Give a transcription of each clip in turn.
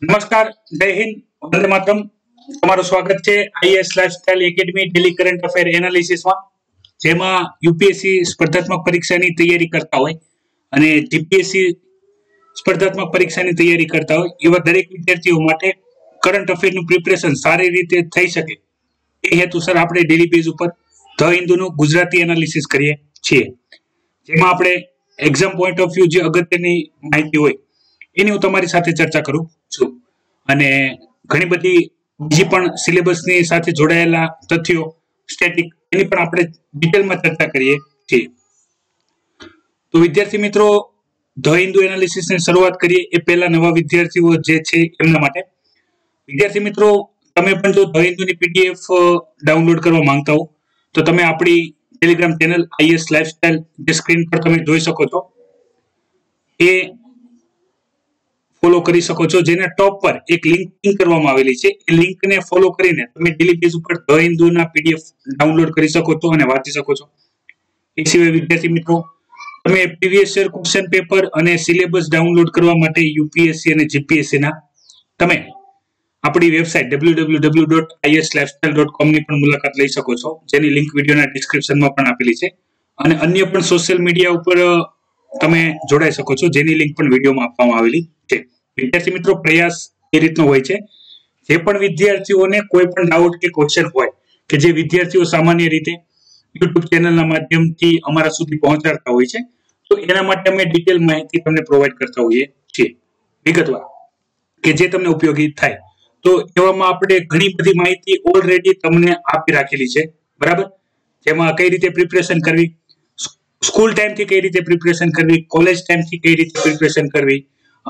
નમસ્કાર, જય હિન્દ, વંદે માતરમ. તમારું સ્વાગત છે IAS lifestyle academy daily current affair એનાલિસિસમાં, જેમાં યુપીએસસી સ્પર્ધાત્મક પરીક્ષાની તૈયારી કરતા હોય અને જીપીએસસી સ્પર્ધાત્મક પરીક્ષાની તૈયારી કરતા હોય એવા દરેક વિદ્યાર્થીઓ માટે કરંટ અફેરનું પ્રિપરેશન સારી રીતે થઈ શકે એ હેતુસર આપણે ડેલી બેઝ ઉપર ધ હિન્દુનું ગુજરાતી એનાલિસિસ કરીએ છીએ, જેમાં આપણે એક્ઝામ પોઈન્ટ ઓફ વ્યૂ જે અગત્યની માહિતી હોય એની હું તમારી સાથે ચર્ચા કરું છું અને ઘણી બધી બીજી પણ સિલેબસની સાથે જોડાયેલા તથ્યો સ્ટેટિક એની પણ આપણે ડિટેલમાં ચર્ચા કરીએ છીએ. તો વિદ્યાર્થી મિત્રો, ધ હિન્દુ એનાલિસિસની શરૂઆત કરીએ એ પહેલા નવા વિદ્યાર્થીઓ જે છે એમના માટે. વિદ્યાર્થી મિત્રો, તમે પણ જો ધ હિન્દુની પીડીએફ ડાઉનલોડ કરવા માંગતા હો તો તમે આપણી ટેલિગ્રામ ચેનલ આઈએસ લાઇફસ્ટાઇલ જે સ્ક્રીન પર તમે જોઈ શકો છો એ ફોલો કરી શકો છો, જેના ટોપ પર એક લિંક કરવામાં આવેલી છે. એ લિંકને ફોલો કરીને તમે ડેલી બેઝ ઉપર ધ હિન્દુના પીડીએફ ડાઉનલોડ કરી શકો છો અને વાંચી શકો છો. એ સિવાય વિદ્યાર્થી મિત્રો, તમે પ્રીવિયસ યર ક્વેશ્ચન પેપર અને સિલેબસ ડાઉનલોડ કરવા માટે યુપીએસસી અને જીપીએસસી ના તમે આપણી વેબસાઇટ www.islifestyle.com ની પણ મુલાકાત લઈ શકો છો, જેની લિંક વિડીયોના ડિસ્ક્રિપ્શનમાં પણ આપેલી છે. અને અન્ય પણ સોશિયલ મીડિયા ઉપર તમે જોડાઈ શકો છો, જેની લિંક પણ વિડીયોમાં આપવામાં આવેલી છે. વિદ્યાર્થી મિત્રો, પ્રયાસ એ રીતનો હોય છે, જે પણ વિદ્યાર્થીઓને કોઈ પણ ડાઉટ કે ક્વેશ્ચન હોય કે જે વિદ્યાર્થીઓ સામાન્ય રીતે યુટ્યુબ ચેનલના માધ્યમથી અમારા સુધી પહોંચાડતા હોય છે, તો એના માટે અમે ડિટેલ માહિતી તમને પ્રોવાઈડ કરતા હોઈએ છીએ વિગતવાર, કે જે તમને ઉપયોગી થાય. તો એવામાં આપણે ઘણી બધી માહિતી ઓલરેડી તમને આપી રાખેલી છે, બરાબર? જેમાં કઈ રીતે પ્રિપરેશન કરવી, સ્કૂલ ટાઈમથી કઈ રીતે પ્રિપરેશન કરવી, કોલેજ ટાઈમથી કઈ રીતે પ્રિપરેશન કરવી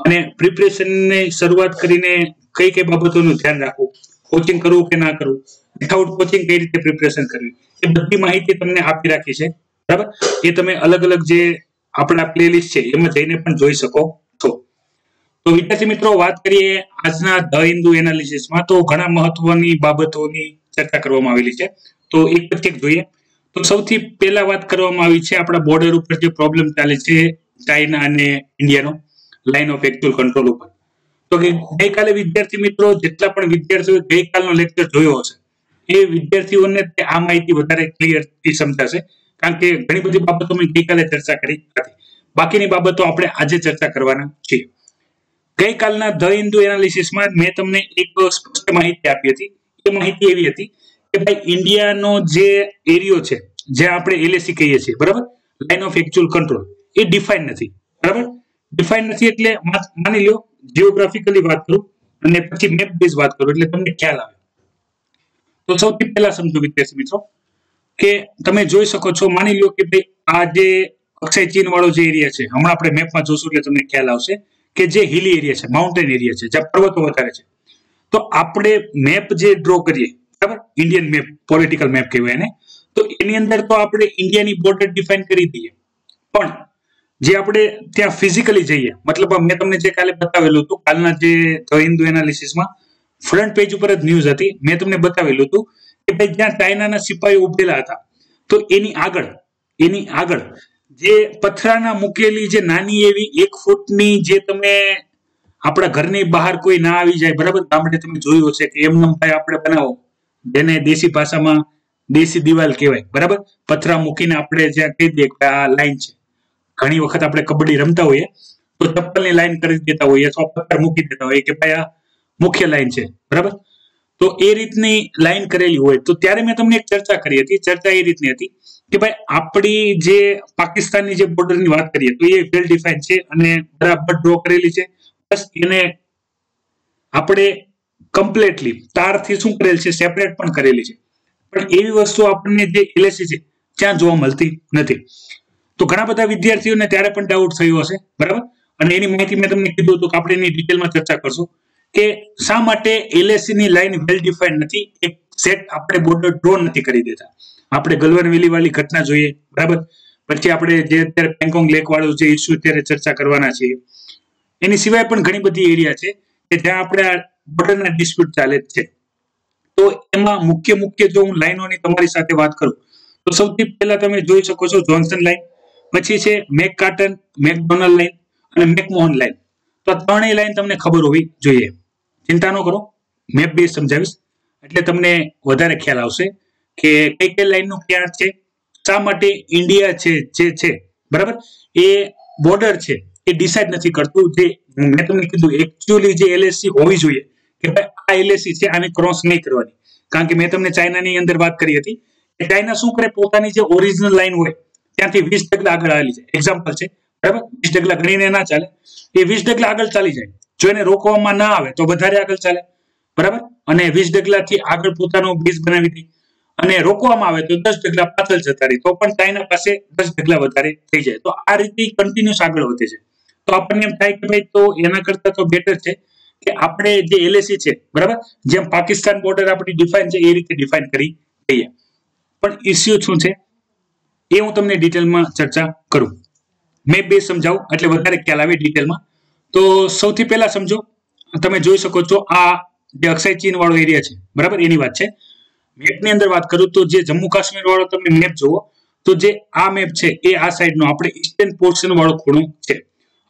અને પ્રિપરેશનની શરૂઆત કરીને કઈ કઈ બાબતોનું ધ્યાન રાખવું, કોચિંગ કરવું કે ના કરવું, વિથઆઉટ કોચિંગ કઈ રીતે પ્રિપરેશન કરવી, એ બધી માહિતી તમને આપી રાખી છે, બરાબર? એ તમે અલગ અલગ જે આપણા પ્લેલિસ્ટ છે એમાં જઈને પણ જોઈ શકો છો. તો વિદ્યાર્થી મિત્રો, વાત કરીએ આજના ધ હિન્દુ એનાલિસિસમાં, તો ઘણા મહત્વની બાબતોની ચર્ચા કરવામાં આવેલી છે. તો એક પછી એક જોઈએ. તો સૌથી પહેલા વાત કરવામાં આવી છે આપણા બોર્ડર ઉપર જે પ્રોબ્લેમ ચાલે છે ચાઇના અને ઇન્ડિયાનો, લાઇન ઓફ એકચ્યુઅલ કંટ્રોલ ઉપર. તો ગઈકાલે વિદ્યાર્થી મિત્રો, જેટલા પણ વિદ્યાર્થીઓ ગઈકાલનો લેક્ચર જોયો હશે એ વિદ્યાર્થીઓને આ માહિતી વધારે ક્લિયરથી સમજાશે, કારણ કે ઘણી બધી બાબતો મેં ગઈકાલે ચર્ચા કરી હતી. બાકીની બાબતો આપણે આજે ચર્ચા કરવાના છીએ. ગઈકાલના ધ હિન્દુ એનાલિસિસમાં મેં તમને એક સ્પષ્ટ માહિતી આપી હતી. એ માહિતી એવી હતી કે ભાઈ ઇન્ડિયાનો જે એરિયો છે, જે આપણે એલએસી કહીએ છીએ, બરાબર, line of actual control, A define નથી, બરાબર? ડિફાઇન નથી એટલે માની લો જીઓગ્રાફિકલી વાત કરું અને પછી મેપ બેઝ વાત કરું એટલે તમને ખ્યાલ આવે. તો સૌથી પહેલા સમજો વિદ્યાર્થી મિત્રો કે તમે જોઈ શકો છો, માની લો કે ભાઈ આ જે અક્ષય ચીન વાળો જે એરિયા છે, હમણાં આપણે મેપમાં જોશું એટલે તમને ખ્યાલ આવશે કે જે હિલી એરિયા છે, માઉન્ટેન એરિયા છે, જ્યાં પર્વતો વધારે છે. તો આપણે મેપ જે ડ્રો કરીએ, બરાબર, ઇન્ડિયન મેપ, પોલિટિકલ મેપ કહેવાય એને, તો એની અંદર તો આપણે ઇન્ડિયાની બોર્ડર ડિફાઇન કરી દઈએ, પણ જે આપણે ત્યાં ફિઝિકલી જઈએ, મતલબ મેં તમને જે કાલે બતાવેલું હતું, કાલના જે ધ હિન્દુ એનાલિસિસમાં ફ્રન્ટ પેજ ઉપર જ ન્યૂઝ હતી, મેં તમને બતાવેલું હતું કે ભાઈ જ્યાં ચાઇનાના સિપાહીઓ ઉભેલા હતા, તો એની આગળ જે પથરાના મૂકેલી જે નાની એવી 1 ફૂટની જે તમે આપણા ઘરની બહાર કોઈ ના આવી જાય, બરાબર, ગામડે તમે જોયું હશે કે એમનેમ ભાઈ આપણે બનાવો, જેને દેશી ભાષામાં દેશી દિવાલ કહેવાય, બરાબર, પથરા મૂકીને આપણે જ્યાં કહી દઈએ કે આ લાઈન છે. ઘણી વખત આપણે કબડ્ડી રમતા હોઈએ તો ચપ્પલની લાઈન કરી દેતા હોઈએ અથવા પથ્થર મૂકી દેતા હોઈએ કે ભાઈ આ મુખ્ય લાઈન છે, બરાબર? તો એ રીતની લાઈન કરેલી હોય. તો ત્યારે મેં તમને એક ચર્ચા કરી હતી. ચર્ચા એ રીતની હતી કે ભાઈ આપણી જે પાકિસ્તાનની જે બોર્ડરની વાત કરીએ તો એ વેલ ડિફાઇન છે અને બરાબર ડ્રો કરેલી છે. બસ એને આપણે કમ્પ્લીટલી તારથી શું કરેલ છે, સેપરેટ પણ કરેલી છે. પણ એવી વસ્તુ આપણને જે એલએસી છે ત્યાં જોવા મળતી નથી. તો ઘણા બધા વિદ્યાર્થીઓને ત્યારે પણ ડાઉટ થયો હશે, બરાબર? અને એની માહિતી મેં તમને કીધું હતું કે આપણે એની ડિટેલમાં ચર્ચા કરશું કે શા માટે એલએસી ની લાઈન વેલ ડિફાઇન નથી, એક સેટ આપણે બોર્ડર ડ્રો નથી કરી દેતા. આપણે ગલવાન વેલી વાળી ઘટના જોઈએ, બરાબર, પછી આપણે જે અત્યારે પેંગોંગ લેક વાળો જે ઇસ્યુ અત્યારે ચર્ચા કરવાના છીએ. એની સિવાય પણ ઘણી બધી એરિયા છે કે જ્યાં આપણે બોર્ડરના ડિસ્પ્યુટ ચાલે છે. તો એમાં મુખ્ય જો હું લાઈનોની તમારી સાથે વાત કરું તો સૌથી પહેલા તમે જોઈ શકો છો જોન્સન લાઈન, પછી છે મેકકાર્ટન, મેકડોનલ્ડ લાઈન અને મેકમોહન લાઈન. તો આ ત્રણેય લાઈન તમને ખબર હોવી જોઈએ. ચિંતા ન કરો, મેપ બેઝ સમજાવીશ એટલે તમને વધારે ખ્યાલ આવશે કે કઈ કઈ લાઈનનું ક્યાં છે, શા માટે ઇન્ડિયા છે જે છે બરાબર એ બોર્ડર છે એ ડિસાઇડ નથી કરતું. જે મેં તમને કીધું એકચ્યુઅલી જે એલએસસી હોવી જોઈએ કે ભાઈ આ એલએસસી છે, આને ક્રોસ નહીં કરવાની. કારણ કે મેં તમને ચાઇનાની અંદર વાત કરી હતી કે ચાઇના શું કરે, પોતાની જે ઓરિજિનલ લાઈન હોય ત્યાંથી 20 ડગલા આગળ આવેલી છે. એક્ઝામ્પલ છે બરાબર, 20 ડગલા ગણીને ના ચાલે, એ 20 ડગલા આગળ ચાલી જાય. જો એને રોકવામાં ના આવે તો વધારે આગળ ચાલે બરાબર, અને 20 ડગલાથી આગળ પોતાનો બેઝ બનાવી દે, અને રોકવામાં આવે તો 10 ડગલા પાછળ જતા રહે તો પણ ચાઇના પાસે 10 ડગલા વધારે થઈ જાય. તો આ રીતે કન્ટિન્યુઅસ આગળ વધે છે. તો આપણને એમ થાય કે ભાઈ તો એના કરતા તો બેટર છે કે આપણે જે એલએસી છે બરાબર, જેમ પાકિસ્તાન બોર્ડર આપણી ડિફાઇન છે એ રીતે ડિફાઇન કરી દઈએ. પણ ઇસ્યુ શું છે એ હું તમને ડિટેલમાં ચર્ચા કરું. મેં બે સમજાવું એટલે વધારે ખ્યાલ આવે ડિટેલમાં. તો સૌથી પહેલા સમજો, તમે જોઈ શકો છો આ જે અક્ષય ચીન વાળો એરિયા છે બરાબર, એની વાત છે. મેપની અંદર વાત કરું તો જે જમ્મુ કાશ્મીર વાળો તમે મેપ જુઓ તો જે આ મેપ છે એ આ સાઈડનો આપણે ઈસ્ટર્ન પોર્શન વાળો ખૂણો છે.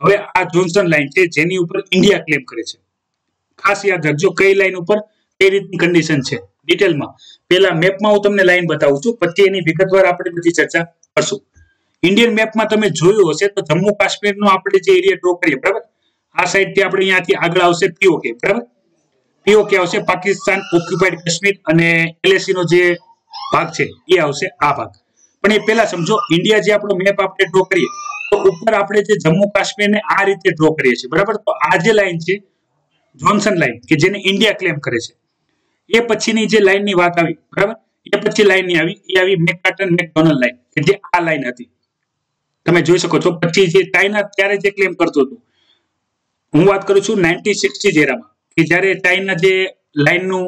હવે આ જોન્સન લાઈન છે જેની ઉપર ઇન્ડિયા ક્લેમ કરે છે. ખાસ યાદ રાખજો કઈ લાઈન ઉપર કઈ રીતની કન્ડિશન છે ડિટેલમાં. પહેલા મેપમાં હું તમને લાઈન બતાવું છું, પછી એની વિગતવાર આપણે બધી ચર્ચા કરશું. ઇન્ડિયન મેપમાં તમે જોયું હશે તો જમ્મુ કાશ્મીરનો આપણે જે એરિયા ડ્રો કરીએ બરાબર, આ સાઈડથી આપણે અહીંયાથી આગળ આવશે પીઓકે બરાબર, પીઓકે આવશે પાકિસ્તાન ઓક્યુપાઈડ કાશ્મીર, અને એલએસી નો જે ભાગ છે એ આવશે આ ભાગ. પણ એ પહેલા સમજો ઇન્ડિયા જે આપણો મેપ આપણે ડ્રો કરીએ તો ઉપર આપણે જે જમ્મુ કાશ્મીરને આ રીતે ડ્રો કરીએ છીએ બરાબર. તો આ જે લાઈન છે જોન્સન લાઈન કે જેને ઇન્ડિયા ક્લેમ કરે છે, એ પછીની જે લાઈનની વાત આવી બરાબર, એ પછી લાઈન ની આવી એ આવી મેકપાર્ટન મેકડોનલ્ડ લાઈન કે જે આ લાઈન હતી. તમે જોઈ શકો છો પછી જે ચાઇના ત્યારે જે ક્લેમ કરતો હતો, હું વાત કરું છું 1960 એરામાં કે જ્યારે ચાઇના જે લાઈનનું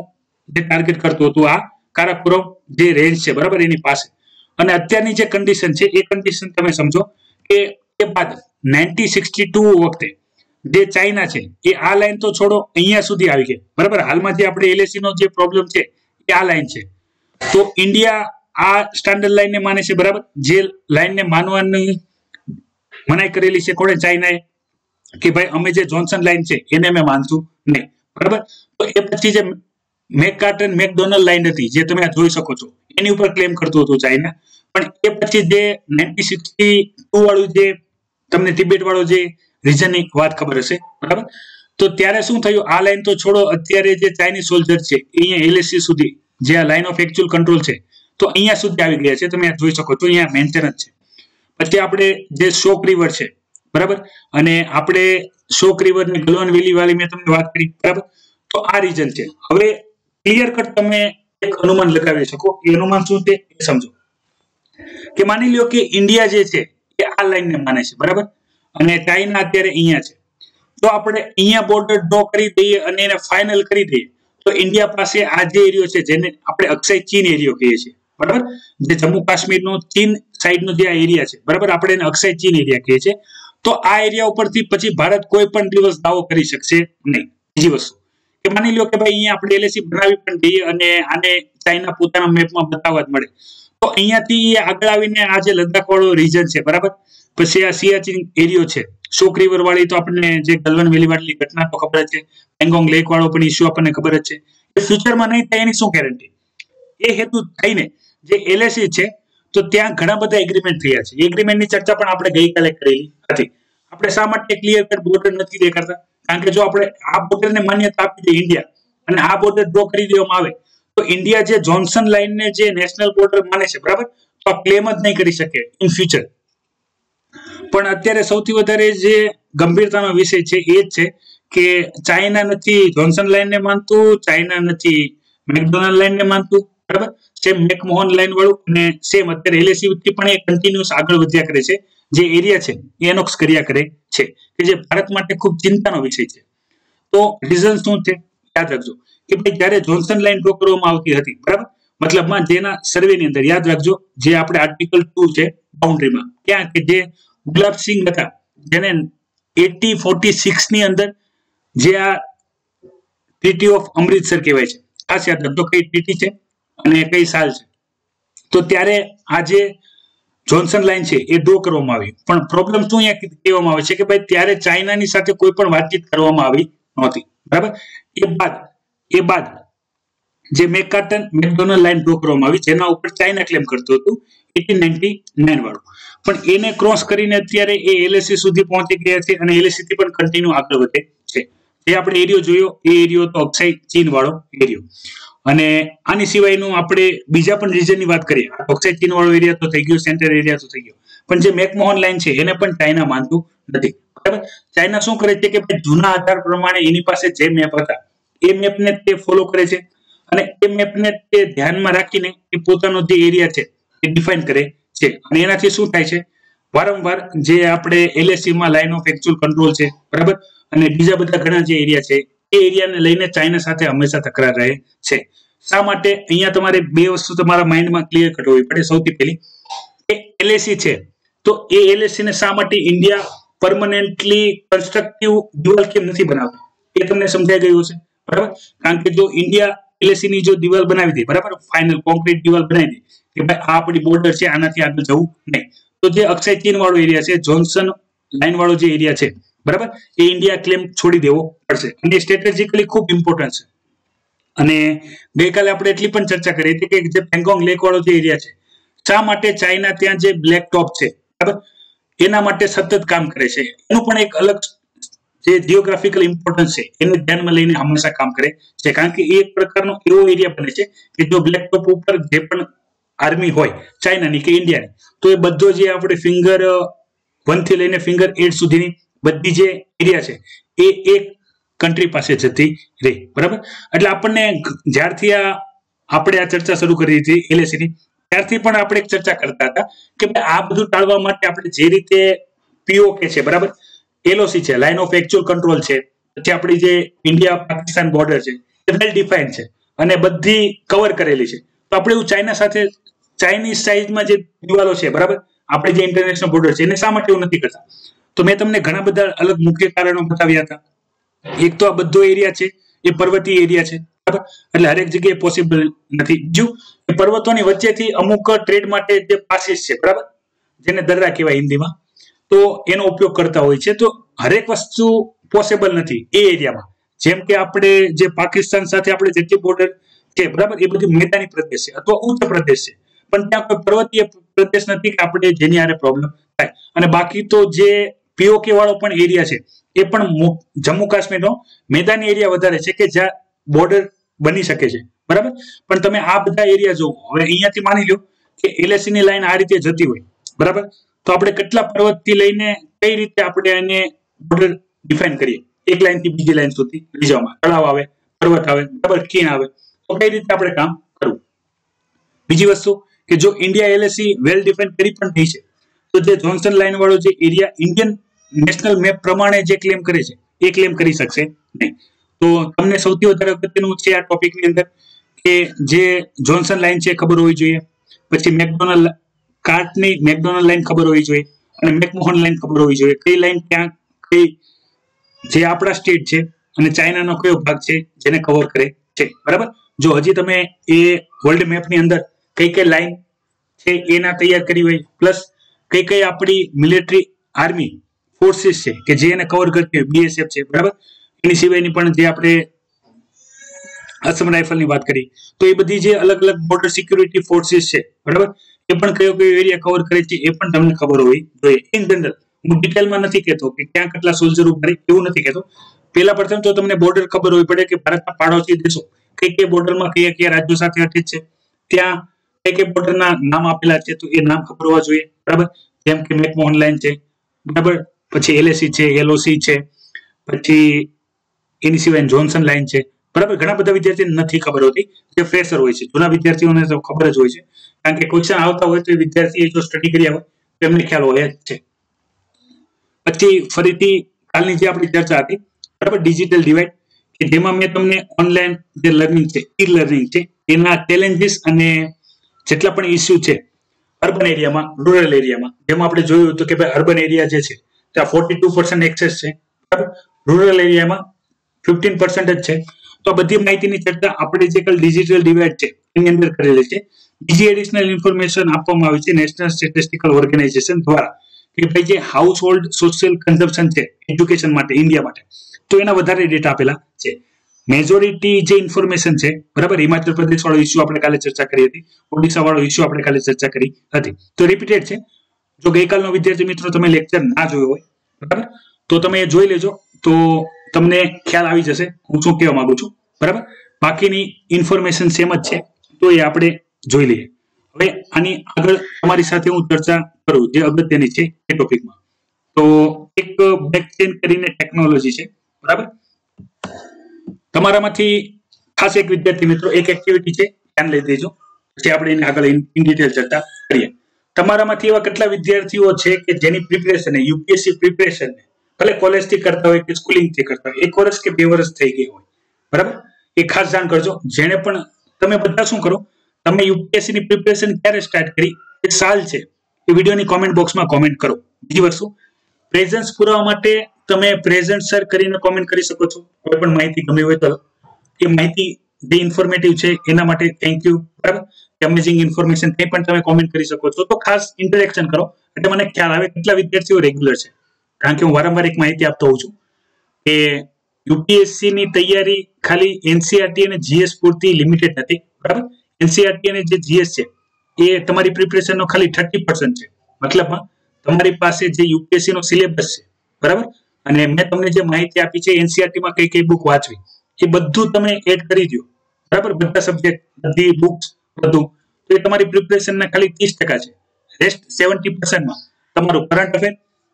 જે ટાર્ગેટ કરતું હતું આ કારાકોરમ જે રેન્જ છે બરાબર એની પાસે. અને અત્યારની જે કન્ડિશન છે એ કન્ડિશન તમે સમજો કે એ બાદ 1962 વખતે જે ચાઇના છે એ આ લાઈન તો છોડો અહીંયા સુધી આવી ગઈ બરાબર. હાલમાં જે આપણે એલએસી નો જે પ્રોબ્લેમ છે એ આ લાઈન છે. તો ઇન્ડિયા આ સ્ટાન્ડર્ડ લાઈનને માને છે બરાબર, જે લાઈનને માનવાની મનાઈ કરેલી છે કોણે, ચાઇનાએ, કે ભાઈ અમે જે જોન્સન લાઈન છે એને અમે માનશું નહીં બરાબર. તો એ પછી જે મેકકાર્ટન મેકડોનલ્ડ લાઈન હતી જે તમે જોઈ શકો છો એની ઉપર ક્લેમ કરતું હતું ચાઇના. પણ એ પછી જે 1962 વાળું જે તમને તિબેટ વાળો જે રીજનની વાત ખબર હશે બરાબર. તો ત્યારે શું થયું, આ લાઈન તો છોડો, અત્યારે જે ચાઇનીઝ સોલ્જર છે અહીંયા એલએસસી સુધી જે આ લાઈન ઓફ એકચ્યુઅલ કંટ્રોલ છે તો અહીંયા સુધી આવી ગયા છે. તમે જોઈ શકો છો અહીંયા મેન્ટેનન્સ છે. પછી આપણે જે શોક રિવર છે બરાબર, અને આપણે શોક રિવર ને ગલવાન વેલી વાળી મેં તમને વાત કરી બરાબર. તો આ રીજન છે. હવે ક્લિયર કટ તમે એક અનુમાન લગાવી શકો. એ અનુમાન શું છે એ સમજો કે માની લ્યો કે ઇન્ડિયા જે છે એ આ લાઈનને માને છે બરાબર, અને ચાઇના અત્યારે અહીંયા છે. તો આપણે અહીંયા બોર્ડર ડ્રો કરી દઈએ અને એને ફાઇનલ કરી દઈએ તો ઇન્ડિયા પાસે આ જે એરિયો છે જેને આપણે અક્ષય ચીન એરિયો કહીએ છીએ બરાબર, જે જમ્મુ કાશ્મીરનો ચીન સાઈડનો જે આ એરિયા છે બરાબર, આપણે એને અક્ષય ચીન એરિયા કહીએ છીએ. તો આ એરિયા ઉપરથી પછી ભારત કોઈ પણ દિવસ દાવો કરી શકશે નહીં. બીજી વસ્તુ કે માની લો કે ભાઈ અહીંયા આપણે એલએસી બનાવી પણ દઈએ અને આને ચાઇના પોતાના મેપમાં બતાવવા જ મળે તો અહીંયાથી આગળ આવીને આ જે લદ્દાખ વાળો રીજન છે બરાબર, પછી આ સિયાચીન એરિયો છે, શોક રિવર વાળી તો આપણને જે ગલવાન વેલી વાળી ઘટના તો ખબર જ છે, પેંગોંગ લેક વાળો પણ ઇસ્યુ આપણને ખબર જ છે. એ ફ્યુચરમાં નહીં થાય એની શું ગેરંટી? એ હેતુ થઈને જે એલએસી છે તો ત્યાં ઘણા બધા એગ્રીમેન્ટ થયા છે. એગ્રીમેન્ટની ચર્ચા પણ આપણે ગઈકાલે કરેલી હતી. આપણે શા માટે ક્લિયર કટ બોર્ડર નથી દેખાડતા? કારણ કે જો આપણે આ બોર્ડરને માન્યતા આપી દઈએ ઇન્ડિયા અને આ બોર્ડર ડ્રો કરી દેવામાં આવે તો ઇન્ડિયા જે જોન્સન લાઈનને જે નેશનલ બોર્ડર માને છે બરાબર, તો આ ક્લેમ જ નહીં કરી શકે ઇન ફ્યુચર. પણ અત્યારે સૌથી વધારે જે ગંભીરતાનો વિષય છે એ જ છે કે ચાઇના નથી જોન્સન લાઈનને માનતું, ચાઇના નથી મેકડોનલ્ડ લાઈનને માનતું બરાબર, સેમ મેકમોહન લાઈન વાળું, અને સેમ અત્યારે એલએસી થી પણ એ કન્ટિન્યુઅસ આગળ વધ્યા કરે છે. જે એરિયા છે એનોક્સ કર્યા કરે છે કે જે ભારત માટે ખૂબ ચિંતાનો વિષય છે. તો રીઝન શું છે યાદ રાખજો કે ભાઈ જ્યારે જોન્સન લાઈન ડ્રો કરવામાં આવતી હતી બરાબર, મતલબમાં જેના સર્વેની અંદર યાદ રાખજો જે આપણે આર્ટિકલ 2 છે બાઉન્ડ્રીમાં, ક્યાં કે જે ગુલાબસિંહ હતા જેને 1846 ની અંદર જે આ ટ્રીટી ઓફ અમૃતસર કહેવાય છે, ખાસ યાદ રાખજો કઈ ટ્રીટી છે અને કઈ સાલ છે. તો ત્યારે આ જે જોન્સન લાઈન છે એ ડ્રો કરવામાં આવી. પણ પ્રોબ્લેમ શું અહીંયા કહેવામાં આવે છે કે ભાઈ ત્યારે ચાઇનાની સાથે કોઈ પણ વાતચીત કરવામાં આવી નહોતી બરાબર. એ બાદ જે મેકડોનલ્ડ લાઇન ડ્રો કરવામાં આવી, જેના ઉપર ચાઇના ક્લેમ કરતું હતું 1899 વાળું, પણ એને ક્રોસ કરીને અત્યારે એ એલએસી સુધી પહોંચી ગયા છે અને એલએસી થી પણ કન્ટિન્યુ આગળ વધે છે. જે આપણે એરિયો જોયો એ એરિયો તો અક્ષય ચીન વાળો એરિયો. અને આની સિવાયનું આપણે બીજા પણ રીજનની વાત કરીએ, અક્ષય ચીન વાળો એરિયા તો થઈ ગયો, સેન્ટ્રલ એરિયા તો થઈ ગયો, પણ જે મેકમોહન લાઇન છે એને પણ ચાઇના માનતું નથી. બરાબર. ચાઇના શું કરે છે કે જૂના આધાર પ્રમાણે એની પાસે જે મેપ હતા એ મેપને તે ફોલો કરે છે અને એ મેપને તે ધ્યાનમાં રાખીને એ પોતાનો જે એરિયા છે એ ડિફાઇન કરે છે. અને એનાથી શું થાય છે, વારંવાર જે આપણે એલએસી માં લાઇન ઓફ એકચ્યુઅલ કંટ્રોલ છે, બરાબર, અને બીજા બધા ઘણા જે એરિયા છે એ એરિયાને લઈને ચાઇના સાથે હંમેશા તકરાર રહે છે. શા માટે? અહીંયા તમારે બે વસ્તુ તમારા માઇન્ડમાં ક્લિયર કરવી પડે. સૌથી પહેલી એ એલએસી છે, તો એ એલએસી ને શા માટે ઇન્ડિયા પરમનન્ટલી કન્સ્ટ્રક્ટિવ દિવાલ કેમ નથી બનાવતું એ તમને સમજાઈ ગયું છે, બરાબર. કારણ કે જો ઇન્ડિયા એલએસી ની જો દિવાલ બનાવી દે, બરાબર, ફાઇનલ કોન્ક્રીટ દિવાલ બનાવી દે કે ભાઈ આ આપણી બોર્ડર છે, આનાથી આગળ જવું નહીં, તો જે અક્ષય ચીન વાળો એરિયા છે, જોન્સન લાઇન વાળો જે એરિયા છે, બરાબર, એ ઇન્ડિયા ક્લેમ છોડી દેવો પડશે અને સ્ટ્રેટેજિકલી ખૂબ ઇમ્પોર્ટન્ટ છે. અને ગઈકાલે આપણે એટલી પણ ચર્ચા કરી હતી કે જે પેંગોંગ લેક વાળો જે એરિયા છે, શા માટે ચાઇના ત્યાં જે બ્લેક ટોપ છે, બરાબર, એના માટે સતત કામ કરે છે, એનું પણ એક અલગ જે જીઓગ્રાફિકલ ઇમ્પોર્ટન્સ છે એને ધ્યાનમાં લઈને હંમેશા કામ કરે છે. કારણ કે એક પ્રકારનો એવો એરિયા બને છે કે જો બ્લેક ટોપ ઉપર જે પણ આર્મી હોય ચાઇનાની કે ઇન્ડિયાની, તો એ બધો જે આપણે ફિંગર 1 થી લઈને ફિંગર 8 સુધીની બધી જે એરિયા છે એ એક કન્ટ્રી પાસે જતી રહી, બરાબર. એટલે આપણને જ્યારથી આપણે આ ચર્ચા શરૂ કરી હતી એલએસી ની, ત્યારથી પણ આપણે એક ચર્ચા કરતા હતા કે આ બધું ટાળવા માટે આપણે જે રીતે પીઓકે છે, બરાબર, એલઓસી છે, લાઇન ઓફ એકચ્યુઅલ કંટ્રોલ છે, પછી આપણી જે ઇન્ડિયા પાકિસ્તાન બોર્ડર છે એ વેલ ડિફાઇન્ડ છે અને બધી કવર કરેલી છે. તો આપણે એવું ચાઇના સાથે ચાઇનીઝ સાઇઝમાં જે દિવાલો છે, બરાબર, આપણે જે ઇન્ટરનેશનલ બોર્ડર છે એને શા માટે એવું નથી કરતા? તો મેં તમને ઘણા બધા અલગ મુખ્ય કારણો બતાવ્યા હતા. એક તો આ બધો એરિયા છે એ પર્વતીય એરિયા છે, બરાબર, એટલે હરેક જગ્યાએ પોસિબલ નથી. બીજું એ પર્વતોની વચ્ચેથી અમુક ટ્રેડ માટે જે પાસીસ છે, બરાબર, જેને દર્રા કહેવાય હિન્દીમાં, તો એનો ઉપયોગ કરતા હોય છે. તો હરેક વસ્તુ પોસિબલ નથી એ એરિયામાં. જેમ કે આપણે જે પાકિસ્તાન સાથે આપણે જેટલી બોર્ડર છે, બરાબર, એ બધી મેદાની પ્રદેશ છે અથવા ઉચ્ચ પ્રદેશ છે, પણ ત્યાં કોઈ પર્વતીય પ્રદેશ નથી કે આપણે જેની આરે પ્રોબ્લેમ થાય. અને બાકી તો જે પીઓકે વાળો પણ એરિયા છે એ પણ જમ્મુ કાશ્મીરનો મેદાની એરિયા વધારે છે કે જ્યાં બોર્ડર બની શકે છે, બરાબર. પણ તમે આ બધા એરિયા જુઓ, હવે અહીંયાથી માની લો કે એલએસી ની લાઈન આ રીતે જતી હોય, બરાબર, તો આપણે કેટલા પર્વતથી લઈને કઈ રીતે આપણે એને બોર્ડર ડિફાઇન કરીએ, એક લાઈન થી બીજી લાઈન સુધી લઈ જવામાં, તળાવ આવે, પર્વત આવે, બરાબર, ખીણ આવે, તો કઈ રીતે આપણે કામ કરવું. બીજી વસ્તુ કે જો ઇન્ડિયા એલએસી વેલ ડિફાઇન કરી પણ થઈ છે, તો જે જોન્સન લાઇન વાળો જે એરિયા ઇન્ડિયન નેશનલ મેપ પ્રમાણે જે ક્લેમ કરે છે એ ક્લેમ કરી શકશે નહીં. તો તમને સૌથી વધારે અગત્યનું છે આ ટોપિકની અંદર કે જે જોન્સન લાઇન છે ખબર હોવી જોઈએ, પછી મેકડોનલ્ડ લાઇન ખબર હોવી જોઈએ અને મેકમોહન લાઇન ખબર હોવી જોઈએ. કઈ લાઇન ક્યાં, કઈ જે આપણા સ્ટેટ છે અને ચાઇનાનો કયો ભાગ છે જેને કવર કરે છે, બરાબર. જો હજી તમે એ વર્લ્ડ મેપની અંદર કઈ કઈ લાઇન છે એના તૈયાર કરી હોય, પ્લસ કઈ કઈ આપણી મિલિટરી આર્મી ફોર્સિસ છે કે જે એને કવર કરતી હોય, બીએસએફ છે, બરાબર, એની સિવાયની પણ જે આપણે અસમ રાઇફલની વાત કરી, તો એ બધી જે અલગ અલગ બોર્ડર સિક્યુરિટી ફોર્સિસ છે, બરાબર, એ પણ કયો કયો એરિયા કવર કરે છે એ પણ તમને ખબર હોવી જોઈએ. ઇન જનરલ હું ડિટેલમાં નથી કહેતો કે ક્યાં કેટલા સોલ્જર ઉભા એવું નથી કહેતો. પહેલા પ્રથમ તો તમને બોર્ડર ખબર હોવી પડે કે ભારતના પાડોશી દેશો કઈ કઈ બોર્ડરમાં કયા કયા રાજ્યો સાથે અટેચ છે, ત્યાં કઈ કઈ બોર્ડરના નામ આપેલા છે, તો એ નામ ખબર હોવા જોઈએ, બરાબર. જેમ કે મેકમોહન લાઇન છે, બરાબર, પછી એલએસી છે, એલઓસી છે, પછી એની સિવાય જોન્સન લાઇન છે, બરાબર. ઘણા બધા વિદ્યાર્થીઓને નથી ખબર હોતી, જે ફ્રેશર હોય છે. જૂના વિદ્યાર્થીઓને તો ખબર જ હોય છે, કારણ કે ક્વેશ્ચન આવતા હોય તો એ વિદ્યાર્થીએ જો સ્ટડી કર્યા હોય તો એમને ખ્યાલ હોય જ છે. પછી ફરીથી કાલની જે આપણી ચર્ચા હતી, બરાબર, ડિજિટલ ડિવાઇડ, કે જેમાં મેં તમને ઓનલાઈન જે લર્નિંગ છે, ઈ લર્નિંગ છે, એના ચેલેન્જીસ અને જેટલા પણ ઇસ્યુ છે અર્બન એરિયામાં, રૂરલ એરિયામાં, જેમાં આપણે જોયું હતું કે ભાઈ અર્બન એરિયા જે છે ત્યાં 42% એક્સેસ છે, બરાબર, રૂરલ એરિયામાં 15% જ છે. તો આ બધી માહિતીની ચર્ચા આપણે જે કાલ ડિજિટલ ડિવાઇડ છે એની અંદર કરેલી છે. બીજી એડિશનલ ઇન્ફોર્મેશન આપવામાં આવી છે નેશનલ સ્ટેટિસ્ટિકલ ઓર્ગેનાઇઝેશન દ્વારા કે ભાઈ જે હાઉસ હોલ્ડ સોશિયલ કન્ઝમ્પશન છે એજ્યુકેશન માટે ઇન્ડિયા માટે, તો એના વધારે ડેટા આપેલા છે. મેજોરિટી જે ઇન્ફોર્મેશન છે બરાબર, હિમાચલ પ્રદેશ વાળો ઇસ્યુ આપણે કાલે ચર્ચા કરી હતી, ઓડિશા વાળો ઇસ્યુ આપણે કાલે ચર્ચા કરી હતી, તો રિપીટેડ છે. જો ગઈકાલનો વિદ્યાર્થી મિત્રો તમે લેક્ચર ના જોયો હોય બરાબર, તો તમે એ જોઈ લેજો, તો તમને ખ્યાલ આવી જશે હું શું કહેવા માંગુ છું બરાબર. બાકીની ઇન્ફોર્મેશન સેમ જ છે, તો એ આપણે જોઈ લઈએ. હવે આની આગળ તમારી સાથે હું ચર્ચા કરું જે અગત્યની છે એ ટોપિકમાં. તો એક બ્લોકચેન કરીને ટેકનોલોજી છે બરાબર. તમારામાંથી ખાસ એક વિદ્યાર્થી મિત્રો એક એક્ટિવિટી છે, ધ્યાન લઈ દેજો, પછી આપણે એને આગળ ઇન ડિટેલ ચર્ચા કરીએ. તમારામાંથી એવા કેટલા વિદ્યાર્થીઓ છે કે જેની પ્રિપેરેશન યુપીએસસી પ્રિપેરેશન ભલે કોલેજ થી કરતા હોય કે સ્કૂલિંગ થી કરતા હોય, 1 વર્ષ કે 2 વર્ષ થઈ ગઈ હોય બરાબર, એ ખાસ જાણ કરજો. જેને પણ તમે બધા શું કરો, તમે યુપીએસસી ની પ્રિપેરેશન ક્યારે સ્ટાર્ટ કરી એ સાલ છે એ વિડીયોની કોમેન્ટ બોક્સમાં કોમેન્ટ કરો. બીજી વસ્તુ, પ્રેઝન્સ પુરાવા માટે તમે પ્રેઝન્ટ સર કરીને કોમેન્ટ કરી શકો છો. કોઈ પણ માહિતી ગમી હોય તો એ માહિતી જે ઇન્ફોર્મેટિવ છે એના માટે થેન્ક યુ બરાબર, અમેઝિંગ ઇન્ફોર્મેશન કંઈ પણ તમે કોમેન્ટ કરી શકો છો. તો ખાસ ઇન્ટરેક્શન કરો એટલે મને ખ્યાલ આવે કેટલા વિદ્યાર્થીઓ રેગ્યુલર છે. કારણ કે હું વારંવાર એક માહિતી આપતો હોઉં છું કે યુપીએસસી ની તૈયારી ખાલી એનસીઆરટી અને જીએસ પૂરતી લિમિટેડ નથી બરાબર. એનસીઆરટી અને જે જીએસ છે એ તમારી પ્રિપરેશનનો ખાલી 30% છે. મતલબમાં તમારી પાસે જે યુપીએસસી નો સિલેબસ છે બરાબર, અને મેં તમને જે માહિતી આપી છે એનસીઆરટી માં કઈ કઈ બુક વાંચવી એ બધું તમે એડ કરી દો બરાબર, બધા સબ્જેક્ટ બધી બુક્સ બધું, તો એ તમારી પ્રિપરેશનના ખાલી 30% છે. રેસ્ટ 70% માં તમારું કરંટ અફેર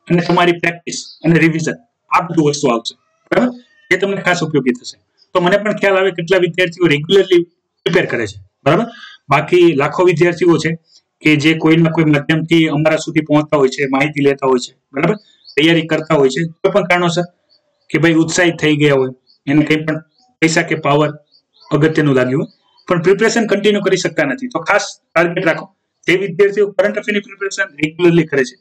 અને તમારી પ્રેક્ટિસ અને રિવિઝન આ બધું વસ્તુ આવશે બરાબર, એ તમને ખાસ ઉપયોગી થશે. તો મને પણ ખ્યાલ આવે કેટલા વિદ્યાર્થીઓ રેગ્યુલરલી પ્રિપેર કરે છે બરાબર. બાકી લાખો વિદ્યાર્થીઓ છે કે જે કોઈના કોઈ માધ્યમથી અમારા સુધી પહોંચતા હોય છે, માહિતી લેતા હોય છે બરાબર, તૈયારી કરતા હોય છે, કોઈ પણ કારણોસર કે ભાઈ ઉત્સાહિત થઈ ગયા હોય, એને કંઈ પણ પૈસા કે પાવર અગત્યનું લાગ્યું હોય પણ પ્રિપરેશન કન્ટિન્યુ કરી શકતા નથી. તો ખાસ ટાર્ગેટ રાખો, જે વિદ્યાર્થીઓ કરંટ અફેરની પ્રિપરેશન રેગ્યુલરલી કરે છે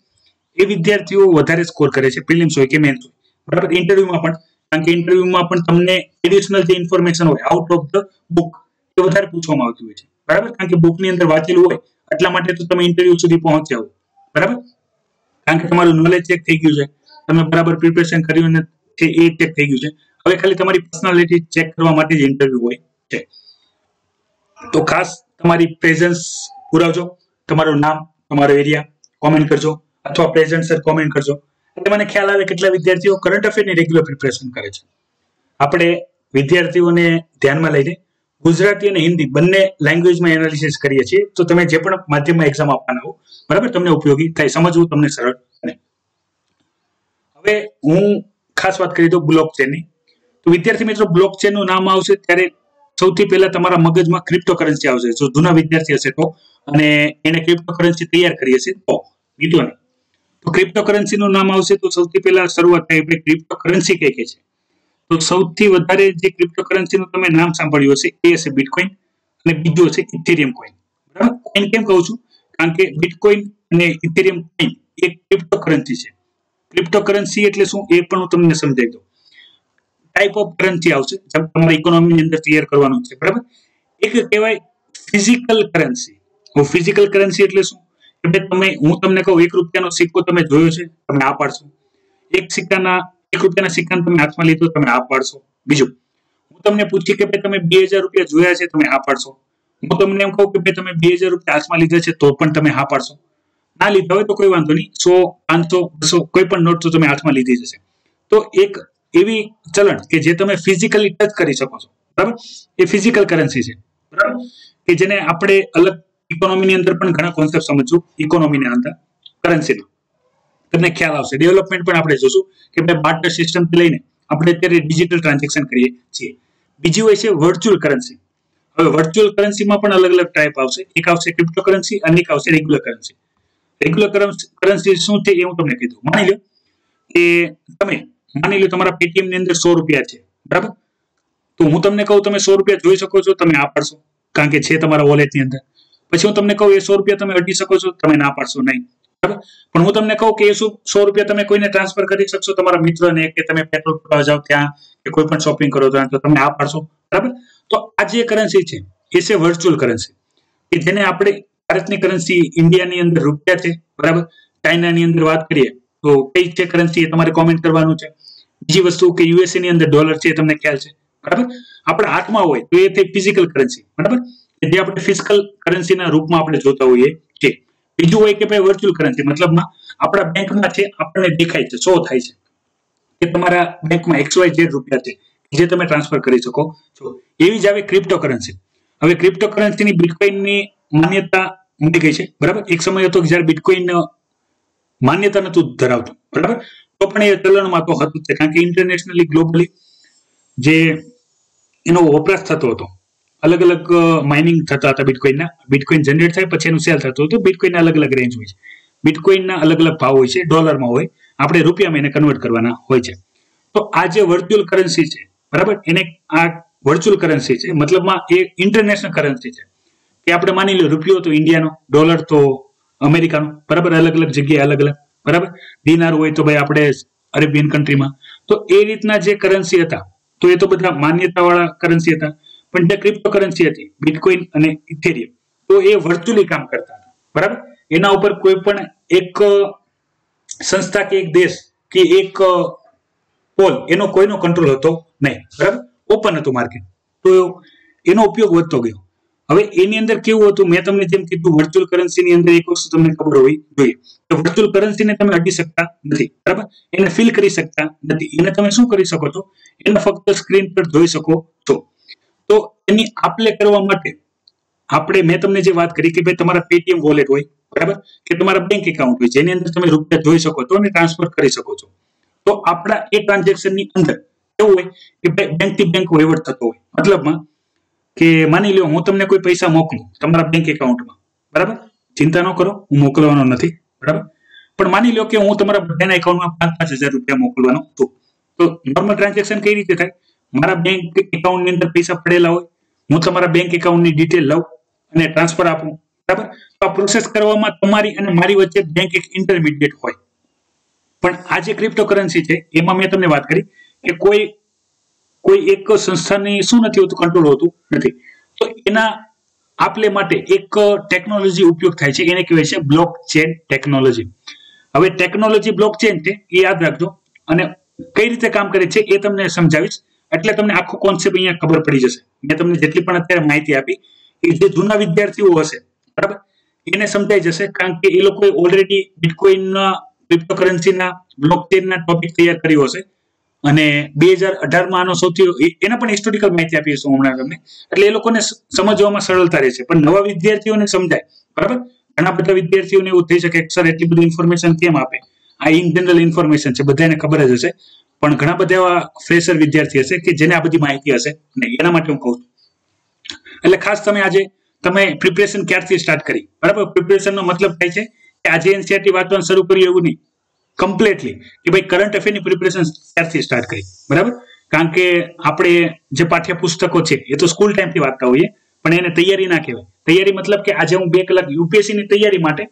એ વિદ્યાર્થીઓ વધારે સ્કોર કરે છે, પ્રિલિમ્સ હોય કે મેન્સ હોય બરાબર. ઇન્ટરવ્યુમાં પણ, કારણ કે ઇન્ટરવ્યુમાં પણ તમને એડિશનલ જે ઇન્ફોર્મેશન હોય આઉટ ઓફ ધ બુક એ વધારે પૂછવામાં આવતી હોય છે બરાબર, કારણ કે બુકની અંદર વાંચેલું હોય એટલા માટે તો તમે ઇન્ટરવ્યુ સુધી પહોંચ્યા હો બરાબર, કારણ કે તમારું નોલેજ ચેક થઈ ગયું છે, તમે બરાબર પ્રિપરેશન કર્યું છે એ ચેક થઈ ગયું છે. હવે ખાલી તમારી પર્સનાલિટી ચેક કરવા માટે જ ઇન્ટરવ્યુ હોય છે. તો ખાસ તમારી પ્રેઝન્સ પુરાવજો, તમારું નામ, તમારો એરિયા કોમેન્ટ કરજો અથવા પ્રેઝન્ટ સર કોમેન્ટ કરજો, એટલે મને ખ્યાલ આવે કેટલા વિદ્યાર્થીઓ કરંટ અફેરની રેગ્યુલર પ્રિપરેશન કરે છે. આપણે વિદ્યાર્થીઓને ધ્યાનમાં લઈને ગુજરાતી અને હિન્દી બંને લેંગ્વેજમાં એનાલિસિસ કરીએ છીએ, તો તમે જે પણ માધ્યમમાં એક્ઝામ આપવાના હો બરાબર, તમને ઉપયોગી થાય, સમજવું તમને સરળ બને. હવે હું ખાસ વાત કરી દઉં બ્લોકચેનની. તો વિદ્યાર્થી મિત્રો, બ્લોકચેનનું નામ આવશે ત્યારે સૌથી પહેલા તમારા મગજમાં ક્રિપ્ટોકરન્સી આવશે. જો જૂના વિદ્યાર્થી હશે તો, અને એને ક્રિપ્ટોકરન્સી તૈયાર કરી હશે તો વિદ્વાન, તો ક્રિપ્ટોકરન્સીનું નામ આવશે તો સૌથી પહેલા શરૂઆત થાય આપણે ક્રિપ્ટોકરન્સી કઈ છે. તો સૌથી વધારે જે ક્રિપ્ટોકરન્સીનું તમે નામ સાંભળ્યું હશે એ હશે બિટકોઇન અને બીજું હશે ઇથેરિયમ કોઇન બરાબર. કોઇન કેમ કહું છું, કારણ કે બિટકોઇન અને ઇથેરિયમ કોઇન એ ક્રિપ્ટોકરન્સી છે. ક્રિપ્ટોકરન્સી એટલે શું એ પણ હું તમને સમજાવી દઉં. ટાઈપ ઓફ કરન્સી આવશે, તમારી ઇકોનોમીની અંદર ક્લિયર કરવાનું છે બરાબર. એક કહેવાય ફિઝિકલ કરન્સી. ફિઝિકલ કરન્સી એટલે શું, કે તમે, હું તમને કહું 1 રૂપિયાનો સિક્કો તમે જોયો છે, તમે આ પાડશો. 1 રૂપિયાના સિક્કાને તમે હાથમાં લીધો, તમે આ પાડશો. બીજું, હું તમને પૂછી કે ભાઈ તમે 2000 રૂપિયા જોયા છે, તમે આ પાડશો. હું તમને એમ કહું કે ભાઈ તમે 2000 રૂપિયા હાથમાં લીધા છે તો પણ તમે હા પાડશો. ના લીધા હોય તો કોઈ વાંધો નહીં, 100, 500, 200 કોઈ પણ નોટ તો તમે હાથમાં લીધી જશે. તો એક એવી ચલણ કે જે તમે ફિઝિકલી ટચ કરી શકો છો બરાબર, એ ફિઝિકલ કરન્સી છે બરાબર, કે જેને આપણે અલગ ઇકોનોમીની અંદર પણ ઘણા કોન્સેપ્ટ સમજશું ઇકોનોમીની અંદર કરન્સીનો, તમને ખ્યાલ આવશે. ડેવલપમેન્ટ પણ આપણે જોશું કે ભાઈ બાર્ટર સિસ્ટમથી લઈને આપણે અત્યારે ડિજિટલ ટ્રાન્ઝેક્શન કરીએ છીએ. બીજી હોય છે વર્ચ્યુઅલ કરન્સી. હવે વર્ચ્યુઅલ કરન્સીમાં પણ અલગ અલગ ટાઈપ આવશે. એક આવશે ક્રિપ્ટોકરન્સી અને એક આવશે રેગ્યુલર કરન્સી. રેગ્યુલર કરન્સી શું છે એ હું તમને કીધું. માની લો કે તમે તમારા પેટીએમ ની અંદર 100 રૂપિયા છે બરાબર, તો હું તમને કહું તમે 100 રૂપિયા જોઈ શકો છો, તમે આ પાડશો કારણ કે છે તમારા વોલેટની અંદર. પછી હું તમને કહું એ 100 રૂપિયા તમે અડી શકો છો, તમે ના પાડશો નહીં બરાબર. પણ હું તમને કહું કે એ 100 રૂપિયા તમે કોઈને ટ્રાન્સફર કરી શકશો, તમારા મિત્રને, કે તમે પેટ્રોલ પુરાવા જાઓ ત્યાં, કે કોઈ પણ શોપિંગ કરો તો તમે આ પાડશો બરાબર. તો આ જે કરન્સી છે એ છે વર્ચ્યુઅલ કરન્સી, કે જેને આપણે ભારતની કરન્સી ઇન્ડિયાની અંદર રૂપિયા છે બરાબર. ચાઇનાની અંદર વાત કરીએ તો કઈ છે કરન્સી એ તમારે કોમેન્ટ કરવાનું છે. બીજી વસ્તુ કે યુએસએ ની અંદર ડોલર છે તમને ખ્યાલ છે, બરાબર. આપણા હાથમાં હોય તો એ થઈ ફિઝિકલ કરન્સી, બરાબર, જે આપણે ફિઝિકલ કરન્સીના રૂપમાં આપણે જોતા હોઈએ છે. બીજું હોય કે ભાઈ વર્ચ્યુઅલ કરન્સી, મતલબમાં આપણા બેંકમાં છે, આપણને દેખાય છે, શો થાય છે કે તમારા બેંકમાં XYZ રૂપિયા છે જે તમે ટ્રાન્સફર કરી શકો છો. એવી જ આવે ક્રિપ્ટો કરન્સી. હવે ક્રિપ્ટો કરન્સીની બિટકોઇનની માન્યતા મળી ગઈ છે, બરાબર. એક સમય હતો કે જ્યારે બિટકોઇન માન્યતા નતું ધરાવતું, બરાબર, તો પણ એ ચલણમાં તો હતું જ, કારણ કે ઇન્ટરનેશનલી ગ્લોબલી જે એનો વપરાશ થતો હતો, અલગ અલગ માઇનિંગ થતા હતા બિટકોઇનના. બિટકોઇન જનરેટ થાય પછી એનું સેલ થતું હતું. બિટકોઇનના અલગ અલગ રેન્જ હોય છે, બિટકોઇનના અલગ અલગ ભાવ હોય છે, ડોલરમાં હોય, આપણે રૂપિયામાં એને કન્વર્ટ કરવાના હોય છે. તો આ જે વર્ચ્યુઅલ કરન્સી છે, બરાબર, એને આ વર્ચ્યુઅલ કરન્સી છે, મતલબમાં એ ઇન્ટરનેશનલ કરન્સી છે કે આપણે માની લો રૂપિયો તો ઇન્ડિયાનો, ડોલર તો અમેરિકાનો, બરાબર, અલગ અલગ જગ્યાએ અલગ અલગ, બરાબર. દિનાર હોય તો ભાઈ આપણે અરેબિયન કન્ટ્રીમાં. તો એ રીતના જે કરન્સી હતા તો એ તો બધા માન્યતાવાળા કરન્સી હતા. પણ જે ક્રિપ્ટો કરન્સી હતી, બિટકોઇન અને ઇથેરિયમ, તો એ વર્ચ્યુઅલી કામ કરતા હતા, બરાબર. એના ઉપર કોઈ પણ એક સંસ્થા કે એક દેશ કે એક પોલ એનો કોઈનો કંટ્રોલ હતો નહીં, બરાબર. ઓપન હતું માર્કેટ, તો એનો ઉપયોગ વધતો ગયો. હવે એની અંદર કેવું હતું, મેં તમને જેમ કીધું, વર્ચ્યુઅલ કરન્સીની અંદર એક વસ્તુ તમને ખબર હોવી જોઈએ કે વર્ચ્યુઅલ કરન્સીને તમે અડી શકતા નથી, બરાબર, એને ફીલ કરી શકતા નથી. એને તમે શું કરી શકો છો, એને ફક્ત સ્ક્રીન પર જોઈ શકો છો. તો એની આપલે કરવા માટે મેં તમને જે વાત કરી કે ભાઈ તમારા પેટીએમ વોલેટ હોય, બરાબર, કે તમારા બેંક એકાઉન્ટ હોય જેની અંદર તમે રૂપિયા જોઈ શકો છો અને ટ્રાન્સફર કરી શકો છો. તો આપણા એ ટ્રાન્ઝેક્શનની અંદર એવું હોય કે બેંક થી બેંક વહીવટ થતો હોય, મતલબમાં કે માની લો હું તમને કોઈ પૈસા મોકલું તમારા બેંક એકાઉન્ટમાં, બરાબર, ચિંતા ન કરો, હું મોકલવાનો નથી, બરાબર, પણ માની લો કે હું તમારા બધાના એકાઉન્ટમાં 5,000 રૂપિયા મોકલવાનો છું. તો નોર્મલ ટ્રાન્ઝેક્શન કઈ રીતે થાય, મારા બેંક એકાઉન્ટની અંદર પૈસા પડેલા હોય, હું તમારા બેંક એકાઉન્ટની ડિટેલ લઉં અને ટ્રાન્સફર આપું, બરાબર. તો આ પ્રોસેસ કરવામાં તમારી અને મારી વચ્ચે બેંક એક ઇન્ટરમીડિયેટ હોય. પણ આ જે ક્રિપ્ટો કરન્સી છે એમાં મેં તમને વાત કરી કે કોઈ એક સંસ્થાની શું નથી હોતું, કંટ્રોલ હોતું નથી. તો એના આપલે માટે એક ટેકનોલોજી ઉપયોગ થાય છે, એને કહેવાય છે બ્લોક ચેન ટેકનોલોજી. હવે ટેકનોલોજી બ્લોક ચેન છે એ યાદ રાખજો, અને કઈ રીતે કામ કરે છે એ તમને સમજાવીશ, એટલે તમને આખો કોન્સેપ્ટ અહીંયા ખબર પડી જશે. મેં તમને જેટલી પણ અત્યારે માહિતી આપી એ જે જૂના વિદ્યાર્થીઓ હશે, બરાબર, એને સમજાઈ જશે, કારણ કે એ લોકોએ ઓલરેડી બિટકોઇનના ક્રિપ્ટો કરન્સીના બ્લોકચેનના ટોપિક તૈયાર કર્યો હશે, અને 2018માં આનો સૌથી એના પણ હિસ્ટોરિકલ માહિતી આપી હશે હમણાં તમને, એટલે એ લોકોને સમજવામાં સરળતા રહેશે. પણ નવા વિદ્યાર્થીઓને સમજાય, બરાબર. ઘણા બધા વિદ્યાર્થીઓને એવું થઈ શકે સર એટલી બધી ઇન્ફોર્મેશન કેમ આપે, આ ઇન જનરલ ઇન્ફોર્મેશન છે, બધાને ખબર જ હશે, પણ ઘણા બધા એવા ફ્રેશર વિદ્યાર્થી હશે કે જેને આ બધી માહિતી હશે નહીં, એના માટે હું કહું છું. એટલે ખાસ તમે પ્રિપરેશન ક્યારથી સ્ટાર્ટ કરી, બરાબર. પ્રિપરેશનનો મતલબ થાય છે કે આજે એનસીઆરટી વાંચવાનું શરૂ કર્યું એવું નહીં, કમ્પ્લીટલી કે ભાઈ કરંટ અફેરની પ્રિપરેશન ક્યારથી સ્ટાર્ટ કરી, બરાબર. કારણ કે આપણે જે પાઠ્યપુસ્તકો છે એ તો સ્કૂલ ટાઈમથી વાંચતા હોઈએ, પણ એને તૈયારી ના કહેવાય. તૈયારી મતલબ કે આજે હું 2 કલાક યુપીએસસી ની તૈયારી માટે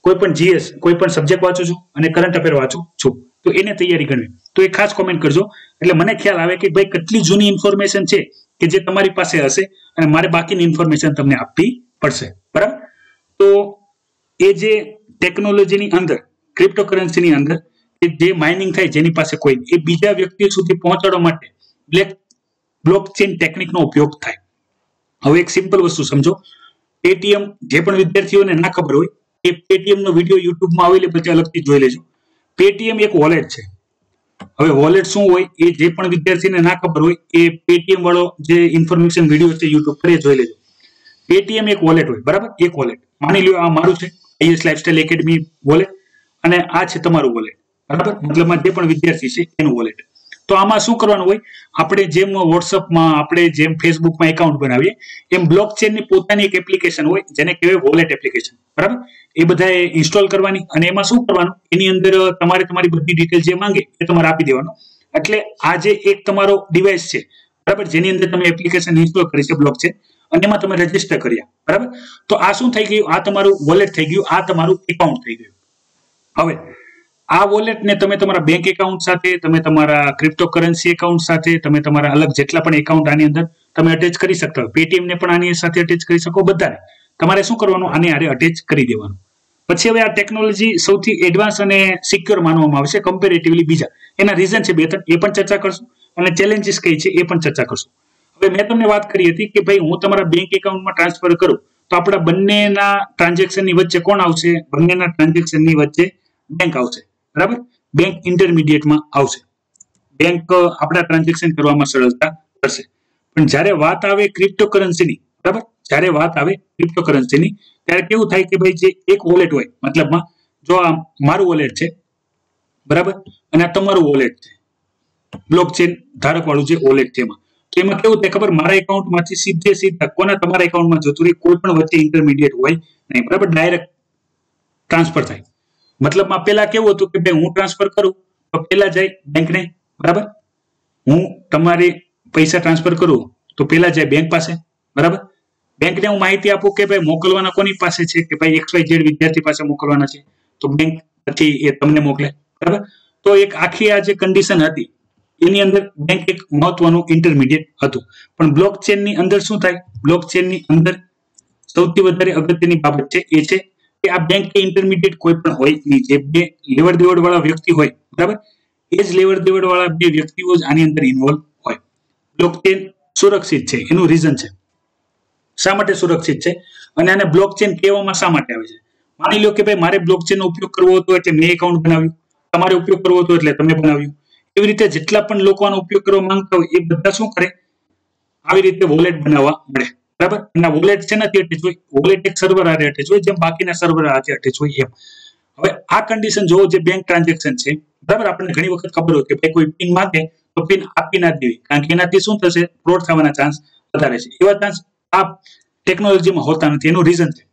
કોઈ પણ જીએસ કોઈ પણ સબ્જેક્ટ વાંચું છું અને કરંટ અફેર વાંચું છું, તો એને તૈયારી કરવી. તો એ ખાસ કોમેન્ટ કરજો, એટલે મને ખ્યાલ આવે કે ભાઈ કેટલી જૂની ઇન્ફોર્મેશન છે કે જે તમારી પાસે હશે અને મારે બાકીની ઇન્ફોર્મેશન તમને આપવી પડશે, બરાબર. તો એ જે ટેકનોલોજીની અંદર, ક્રિપ્ટો કરન્સીની અંદર કે જે માઇનિંગ થાય જેની પાસે કોઈ, એ બીજા વ્યક્તિ સુધી પહોંચાડવા માટે બ્લોકચેન ટેકનિકનો ઉપયોગ થાય. હવે એક સિમ્પલ વસ્તુ સમજો, પેટીએમ, જે પણ વિદ્યાર્થીઓને ના ખબર હોય એ પેટીએમ નો વિડીયો યુટ્યુબમાં અવેલેબલ છે, અલગથી જોઈ લેજો. પેટીએમ એક વોલેટ છે. હવે વોલેટ શું હોય એ જે પણ વિદ્યાર્થીને ના ખબર હોય એ પેટીએમ વાળો જે ઇન્ફોર્મેશન વિડીયો છે યુટ્યુબ પર એ જોઈ લેજો. પેટીએમ એક વોલેટ હોય, બરાબર. એક વોલેટ માની લો આ મારું છે, આઈએસ લાઇફસ્ટાઇલ એકેડમી વોલેટ, અને આ છે તમારું વોલેટ, બરાબર. મતલબ જે પણ વિદ્યાર્થી છે એનું વોલેટ. તો આમાં શું કરવાનું હોય, આપણે જેમ વોટ્સઅપમાં, આપણે જેમ ફેસબુકમાં એકાઉન્ટ બનાવીએ, એમ બ્લોકચેનની પોતાની એક એપ્લિકેશન હોય જેને કહેવાય વોલેટ એપ્લિકેશન, બરાબર. એ બધાએ ઇન્સ્ટોલ કરવાની, અને એમાં શું કરવાનું, એની અંદર તમારે તમારી બધી ડિટેલ જે માંગે એ તમારે આપી દેવાનું. એટલે આ જે એક તમારો ડિવાઇસ છે, બરાબર, જેની અંદર તમે એપ્લિકેશન ઇન્સ્ટોલ કરી છે બ્લોકચેન, અને એમાં તમે રજીસ્ટર કર્યા, બરાબર. તો આ શું થઈ ગયું, આ તમારું વોલેટ થઈ ગયું, આ તમારું એકાઉન્ટ થઈ ગયું. હવે આ વોલેટને તમે તમારા બેંક એકાઉન્ટ સાથે, તમે તમારા ક્રિપ્ટો કરન્સી એકાઉન્ટ સાથે, તમે તમારા અલગ જેટલા પણ એકાઉન્ટ આની અંદર તમે અટેચ કરી શકતા હોય, પેટીએમ ને પણ આની સાથે અટેચ કરી શકો, બધાને તમારે શું કરવાનું, આને આરે અટેચ કરી દેવાનું. પછી હવે આ ટેકનોલોજી સૌથી એડવાન્સ અને સિક્યોર માનવામાં આવે છે કમ્પેરેટિવલી બીજા, એના રીઝન છે 2-3, એ પણ ચર્ચા કરશું અને ચેલેન્જીસ કઈ છે એ પણ ચર્ચા કરશું. હવે મેં તમને વાત કરી હતી કે ભાઈ હું તમારા બેંક એકાઉન્ટમાં ટ્રાન્સફર કરું તો આપણા બંનેના ટ્રાન્ઝેક્શનની વચ્ચે કોણ આવશે? બંનેના ટ્રાન્ઝેક્શનની વચ્ચે બેંક આવશે, બરાબર? બેંક ઇન્ટરમીડિયેટમાં આવશે. બેંક આપણા ટ્રાન્ઝેક્શન કરવામાં સરળતા કરશે. પણ જ્યારે વાત આવે ક્રિપ્ટોકરન્સીની, બરાબર, જ્યારે વાત આવે ક્રિપ્ટોકરન્સીની ત્યારે કેવું થાય કે ભાઈ જે એક વોલેટ હોય, મતલબમાં જો આ મારું વોલેટ છે, બરાબર, અને આ તમારું વોલેટ છે, બ્લોકચેન ધારક વાળું જે વોલેટ છે એમાં, તો એમાં કેવું થાય ખબર? મારા એકાઉન્ટમાંથી સીધા કોના તમારા એકાઉન્ટમાં જતું રહે, કોઈ પણ વચ્ચે ઇન્ટરમીડિયેટ હોય નહીં, બરાબર? ડાયરેક્ટ ટ્રાન્સફર થાય. મતલબમાં પેલા કેવું હતું કે ભાઈ હું ટ્રાન્સફર કરું તો પેલા જાય બેંકને, બરાબર? હું તમારી પૈસા ટ્રાન્સફર કરું તો પેલા જાય બેંક પાસે, બરાબર? બેંકને હું માહિતી આપું કે ભાઈ મોકલવાના કોની પાસે છે, કે ભાઈ XYZ વિદ્યાર્થી પાસે મોકલવાના છે, તો બેંક પછી એ તમને મોકલે, બરાબર? તો એક આખી આ જે કન્ડિશન હતી એની અંદર બેંક એક મહત્વનું ઇન્ટરમીડિયેટ હતું. પણ બ્લોકચેનની અંદર શું થાય? બ્લોકચેનની અંદર સૌથી વધારે અગત્યની બાબત છે એ છે કે આ બેંક કે ઇન્ટરમીડિયેટ કોઈ પણ હોય નહીં. જે બે લેવડ દેવડ વાળા વ્યક્તિ હોય, બરાબર, એ જ લેવડ દેવડ વાળા બે વ્યક્તિઓ જ આની અંદર ઇન્વોલ્વ હોય. બ્લોકચેન સુરક્ષિત છે, એનું રીઝન છે. શા માટે સુરક્ષિત છે અને આને બ્લોકચેન કહેવામાં શા માટે આવે છે? માની લો કે ભાઈ મારે બ્લોકચેનનો ઉપયોગ કરવો હતો એટલે મેં એકાઉન્ટ બનાવ્યું, તમારે ઉપયોગ કરવો હતો એટલે તમે બનાવ્યું. એવી રીતે જેટલા પણ લોકો આનો ઉપયોગ કરવા માંગતા હોય એ બધા શું કરે? આવી રીતે વોલેટ બનાવવા મળે, બરાબર? અને વોલેટ શેનાથી અટેચ હોય? વોલેટ એક સર્વર હારે અટેચ હોય, જેમ બાકીના સર્વર હાથે અટેચ હોય એમ. હવે આ કન્ડિશન જોવો, જે બેંક ટ્રાન્ઝેક્શન છે, બરાબર, આપણને ઘણી વખત ખબર હોય કે ભાઈ કોઈ પિન માંગે તો પિન આપી ના દેવી, કારણ કે એનાથી શું થશે? ફ્રોડ થવાના ચાન્સ વધારે છે. એવા ચાન્સ આ ટેકનોલોજીમાં હોતા નથી. એનું રીઝન છે